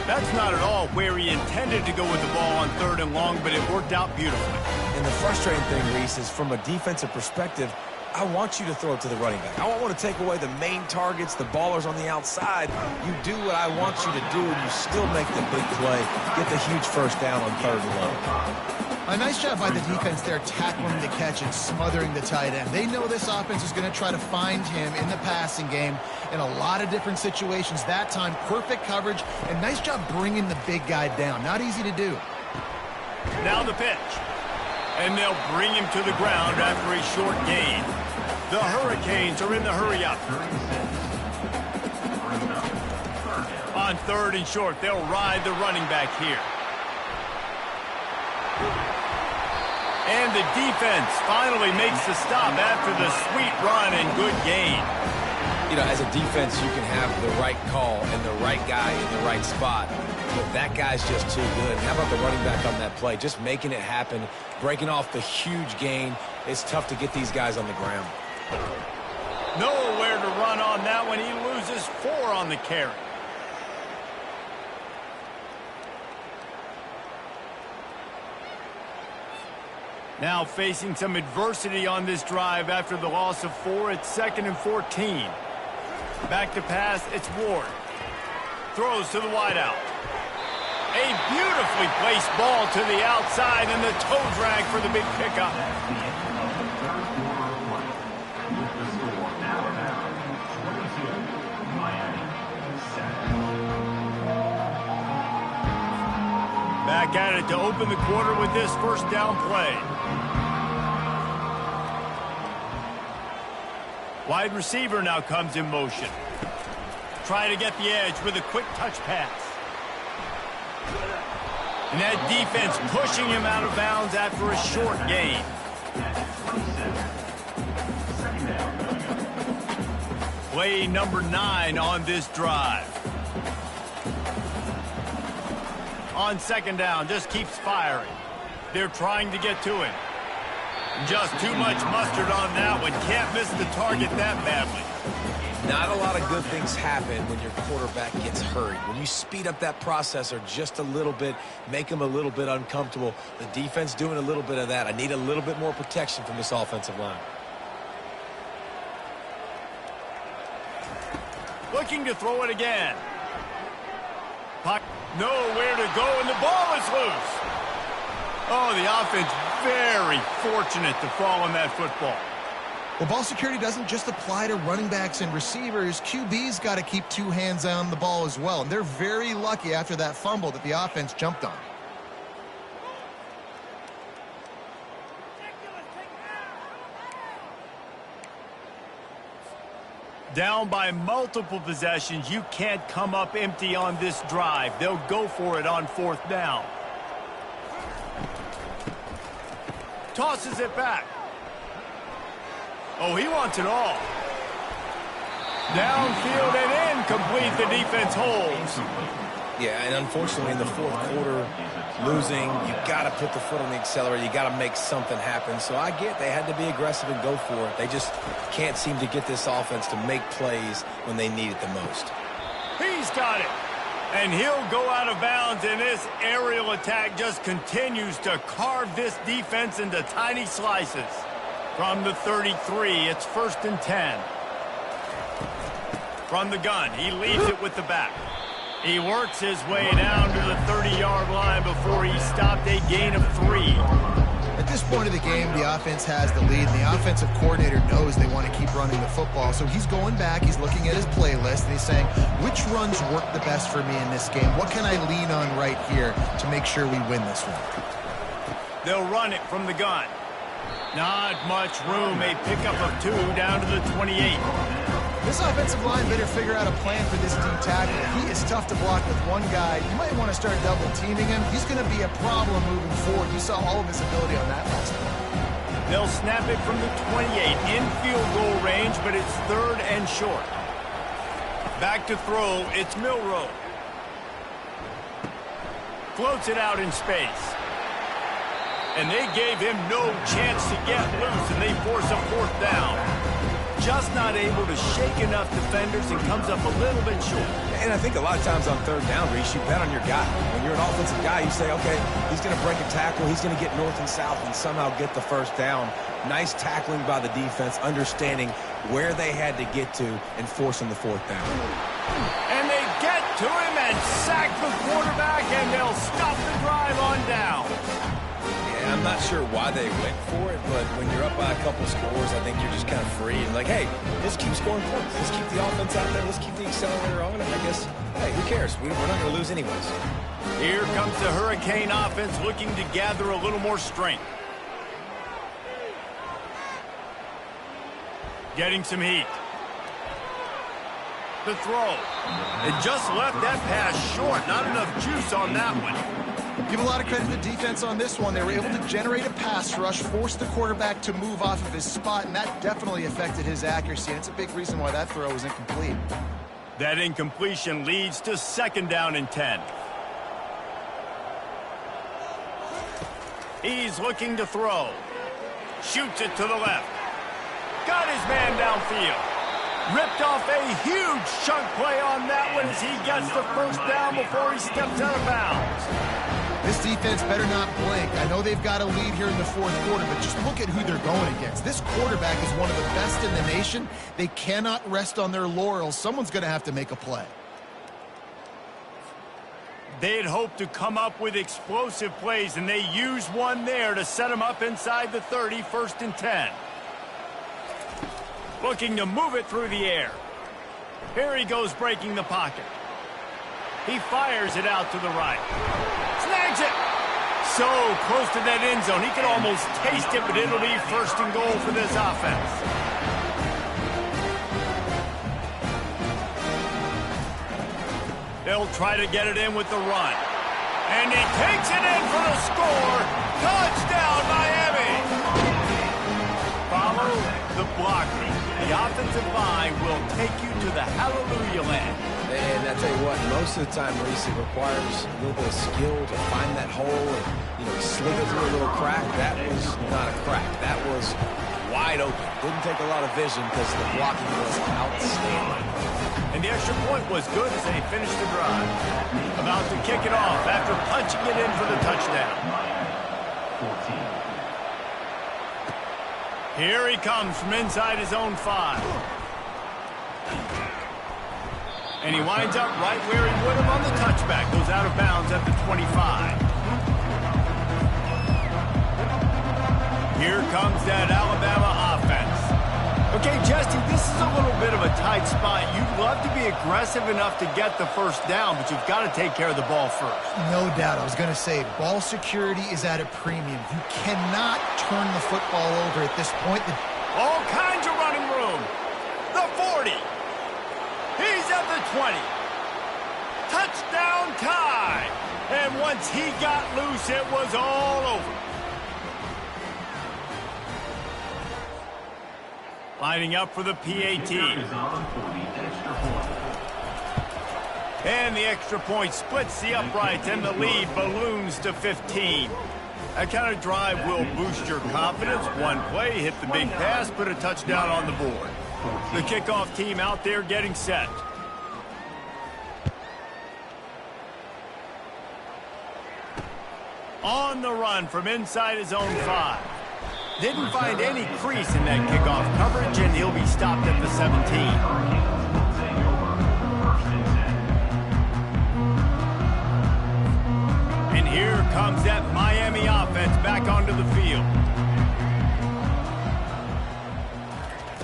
That's not at all where he intended to go with the ball on third and long, but it worked out beautifully. And the frustrating thing, Reese, is from a defensive perspective, I want you to throw it to the running back. I don't want to take away the main targets, the ballers on the outside. You do what I want you to do, and you still make the big play, get the huge first down on third and long. A nice job by the defense there, tackling the catch and smothering the tight end. They know this offense is going to try to find him in the passing game in a lot of different situations. That time, perfect coverage, and nice job bringing the big guy down. Not easy to do. Now the pitch. And they'll bring him to the ground after a short gain. The Hurricanes are in the hurry-up. On third and short, they'll ride the running back here. And the defense finally makes the stop after the sweet run and good gain. You know, as a defense, you can have the right call and the right guy in the right spot, but that guy's just too good. How about the running back on that play? Just making it happen, breaking off the huge gain. It's tough to get these guys on the ground. Nowhere to run on that one. He loses 4 on the carry. Now facing some adversity on this drive after the loss of 4. It's 2nd and 14. Back to pass, it's Ward. Throws to the wideout. A beautifully placed ball to the outside and the toe drag for the big pickup. Back at it to open the quarter with this first down play. Wide receiver now comes in motion. Trying to get the edge with a quick touch pass. And that defense pushing him out of bounds after a short gain. Play number 9 on this drive. On second down, just keeps firing. They're trying to get to him. Just too much mustard on that one. Can't miss the target that badly. Not a lot of good things happen when your quarterback gets hurried. When you speed up that processor just a little bit, make him a little bit uncomfortable. The defense doing a little bit of that. I need a little bit more protection from this offensive line. Looking to throw it again. Nowhere to go, and the ball is loose. Oh, the offense very fortunate to fall on that football. Well, ball security doesn't just apply to running backs and receivers. QB's got to keep two hands on the ball as well. And they're very lucky after that fumble that the offense jumped on. Down by multiple possessions, you can't come up empty on this drive. They'll go for it on 4th down. Tosses it back. Oh, he wants it all. Downfield and incomplete. The defense holds. Yeah, and unfortunately in the 4th quarter, losing, you got to put the foot on the accelerator. You got to make something happen. So I get they had to be aggressive and go for it. They just can't seem to get this offense to make plays when they need it the most. He's got it. And he'll go out of bounds, and this aerial attack just continues to carve this defense into tiny slices. From the 33, it's 1st and 10. From the gun, he leaves it with the back. He works his way down to the 30-yard line before he stopped a gain of 3. At this point of the game, the offense has the lead, and the offensive coordinator knows they want to keep running the football. So he's going back, he's looking at his playlist, and he's saying, which runs work the best for me in this game? What can I lean on right here to make sure we win this one? They'll run it from the gun. Not much room. A pickup of 2 down to the 28. This offensive line better figure out a plan for this D tackle. He is tough to block with one guy. You might want to start double-teaming him. He's going to be a problem moving forward. You saw all of his ability on that last one. They'll snap it from the 28 in field goal range, but it's 3rd and short. Back to throw. It's Milroe. Floats it out in space. And they gave him no chance to get loose, and they force a 4th down. Just not able to shake enough defenders and comes up a little bit short. And I think a lot of times on 3rd down, Reese, you bet on your guy. When you're an offensive guy, you say, okay, he's going to break a tackle, he's going to get north and south and somehow get the 1st down. Nice tackling by the defense, understanding where they had to get to and forcing the 4th down. And they get to him and sack the quarterback, and they'll stop the drive on down. I'm not sure why they went for it, but when you're up by a couple scores, I think you're just kind of free. And like, hey, let's keep scoring points. Let's keep the offense out there. Let's keep the accelerator on. And I guess, hey, who cares? We're not going to lose anyways. Here comes the Hurricane offense looking to gather a little more strength. Getting some heat. The throw. It just left that pass short. Not enough juice on that one. Give a lot of credit to the defense on this one. They were able to generate a pass rush, force the quarterback to move off of his spot, and that definitely affected his accuracy. And it's a big reason why that throw was incomplete. That incompletion leads to 2nd down and 10. He's looking to throw. Shoots it to the left. Got his man downfield. Ripped off a huge chunk play on that one as he gets the 1st down before he steps out of bounds. This defense better not blink. I know they've got a lead here in the 4th quarter, but just look at who they're going against. This quarterback is one of the best in the nation. They cannot rest on their laurels. Someone's going to have to make a play. They'd hoped to come up with explosive plays, and they used one there to set them up inside the 30, 1st and 10. Looking to move it through the air. Here he goes breaking the pocket. He fires it out to the right. Snags it. So close to that end zone. He could almost taste it, but it'll be 1st and goal for this offense. They'll try to get it in with the run. And he takes it in for the score. Touchdown, Miami. Follow the blocking. The offensive line will take you to the hallelujah land. And I tell you what, most of the time, Reese, it requires a little bit of skill to find that hole and, slip it through a little crack. That was not a crack. That was wide open. Didn't take a lot of vision because the blocking was outstanding. And the extra point was good as they finished the drive. About to kick it off after punching it in for the touchdown. 14. Here he comes from inside his own 5. And he winds up right where he would have on the touchback. Goes out of bounds at the 25. Here comes that Alabama offense. Okay, Jesse, this is a little bit of a tight spot. You'd love to be aggressive enough to get the first down, but you've got to take care of the ball first. No doubt. I was going to say, ball security is at a premium. You cannot turn the football over at this point. All kinds of running room. The 40. He's at the 20. Touchdown tie. And once he got loose, it was all over. Lining up for the PAT. And the extra point splits the uprights, and the lead balloons to 15. That kind of drive will boost your confidence. One play, hit the big pass, put a touchdown on the board. The kickoff team out there getting set. On the run from inside his own 5. Didn't find any crease in that kickoff coverage, and he'll be stopped at the 17. And here comes that Miami offense back onto the field.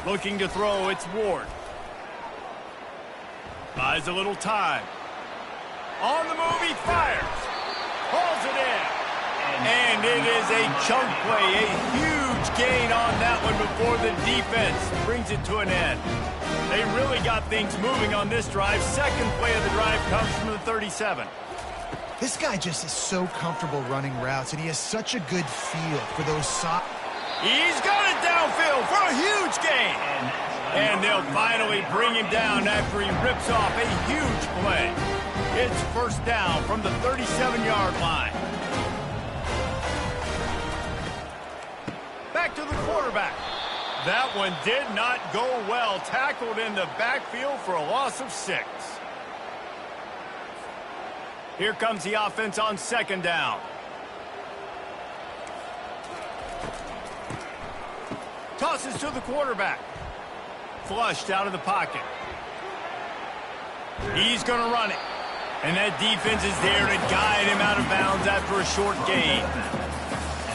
Looking to throw, it's Ward. Buys a little time. On the move, he fires. Hauls it in. And it is a chunk play, a huge gain on that one before the defense brings it to an end. They really got things moving on this drive. Second play of the drive comes from the 37. This guy just is so comfortable running routes, and he has such a good feel for those soft. He's got it downfield for a huge gain. And they'll finally bring him down after he rips off a huge play. It's first down from the 37-yard line. Back to the quarterback. That one did not go well. Tackled in the backfield for a loss of 6. Here comes the offense on second down. Tosses to the quarterback. Flushed out of the pocket. He's going to run it. And that defense is there to guide him out of bounds after a short gain.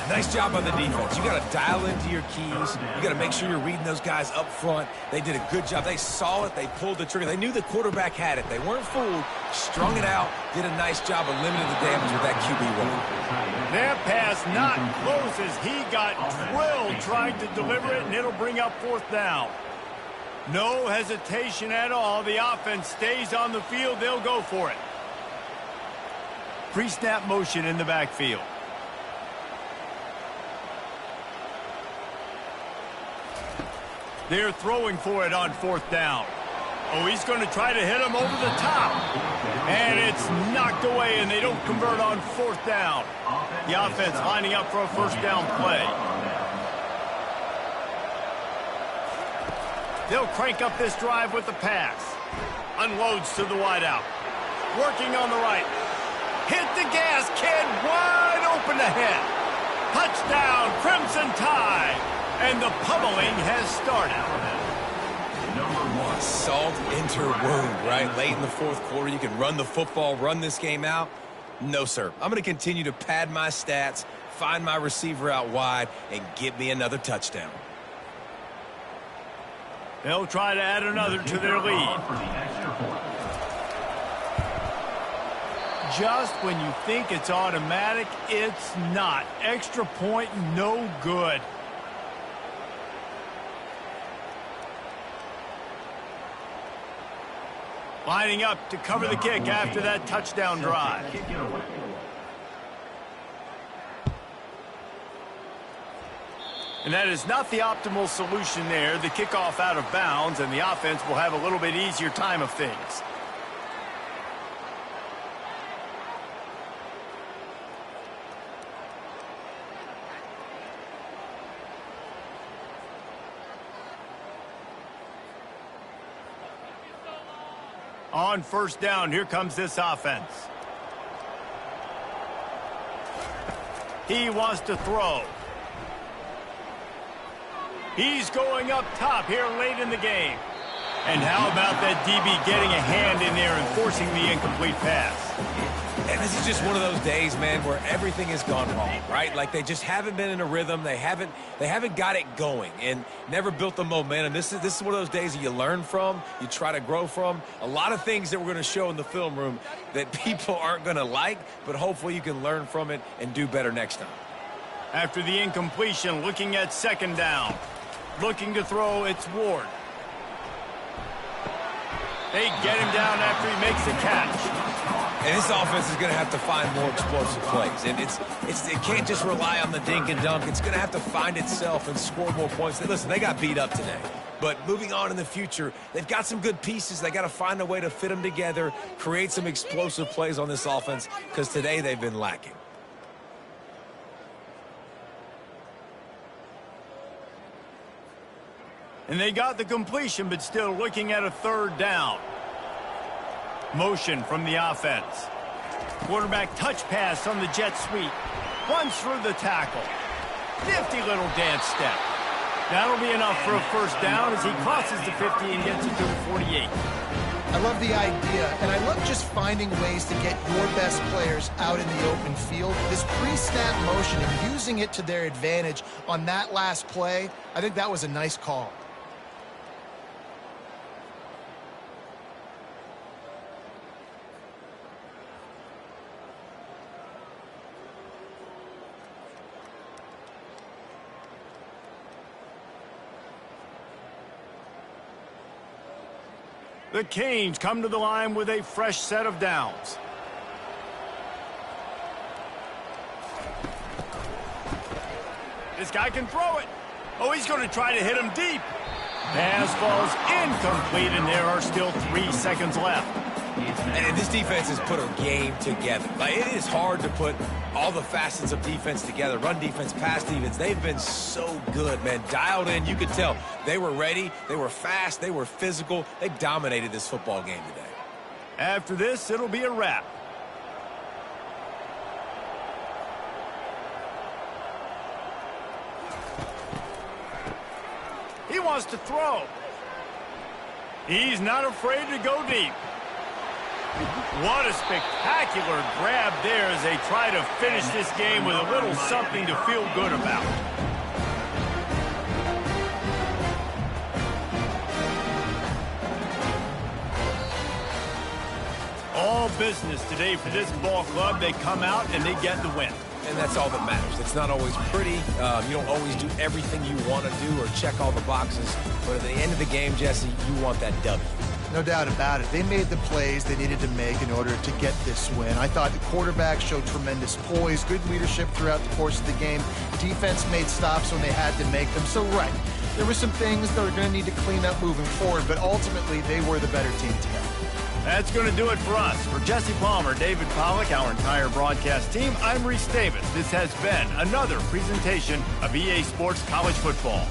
Nice job by the defense. You got to dial into your keys. You got to make sure you're reading those guys up front. They did a good job. They saw it. They pulled the trigger. They knew the quarterback had it. They weren't fooled. Strung it out. Did a nice job of limiting the damage with that QB run. That pass not close as he got drilled trying to deliver it, and it'll bring up fourth down. No hesitation at all. The offense stays on the field. They'll go for it. Pre-snap motion in the backfield. They're throwing for it on fourth down. Oh, he's going to try to hit him over the top. And it's knocked away, and they don't convert on fourth down. The offense lining up for a first down play. They'll crank up this drive with the pass. Unloads to the wideout. Working on the right. Hit the gas, kid. Wide open ahead. Touchdown, Crimson Tide. And the pummeling has started. Salt into wound, right? Late in the fourth quarter, you can run the football, run this game out. No, sir. I'm going to continue to pad my stats, find my receiver out wide, and get me another touchdown. They'll try to add another to their lead. Just when you think it's automatic, it's not. Extra point, no good. Lining up to cover the kick after that touchdown drive. And that is not the optimal solution there. The kickoff out of bounds, and the offense will have a little bit easier time of things. On first down, here comes this offense. He wants to throw. He's going up top here late in the game. And how about that DB getting a hand in there and forcing the incomplete pass? And this is just one of those days, man, where everything has gone wrong, right? Like they just haven't been in a rhythm. They haven't got it going and never built the momentum. This is one of those days that you learn from, you try to grow from. A lot of things that we're going to show in the film room that people aren't going to like, but hopefully you can learn from it and do better next time. After the incompletion, looking at second down. Looking to throw, it's Ward. They get him down after he makes the catch. And this offense is going to have to find more explosive plays. And it can't just rely on the dink and dunk. It's going to have to find itself and score more points. Listen, they got beat up today. But moving on in the future, they've got some good pieces. They got to find a way to fit them together, create some explosive plays on this offense, because today they've been lacking. And they got the completion, but still looking at a third down. Motion from the offense. Quarterback touch pass on the jet sweep. Runs through the tackle. Nifty little dance step. That'll be enough for a first down as he crosses the 50 and gets it to the 48. I love the idea, and I love just finding ways to get your best players out in the open field. This pre-snap motion and using it to their advantage on that last play, I think that was a nice call. The Canes come to the line with a fresh set of downs. This guy can throw it. Oh, he's going to try to hit him deep. Pass falls incomplete, and there are still 3 seconds left. And this defense has put a game together. Like, it is hard to put all the facets of defense together. Run defense, pass defense. They've been so good, man. Dialed in. You could tell they were ready. They were fast. They were physical. They dominated this football game today. After this, it'll be a wrap. He wants to throw. He's not afraid to go deep. What a spectacular grab there as they try to finish this game with a little something to feel good about. All business today for this ball club. They come out and they get the win. And that's all that matters. It's not always pretty. You don't always do everything you want to do or check all the boxes. But at the end of the game, Jesse, you want that W. No doubt about it. They made the plays they needed to make in order to get this win. I thought the quarterback showed tremendous poise, good leadership throughout the course of the game. Defense made stops when they had to make them. So, right, there were some things that were going to need to clean up moving forward, but ultimately they were the better team today. That's going to do it for us. For Jesse Palmer, David Pollack, our entire broadcast team, I'm Reese Davis. This has been another presentation of EA Sports College Football.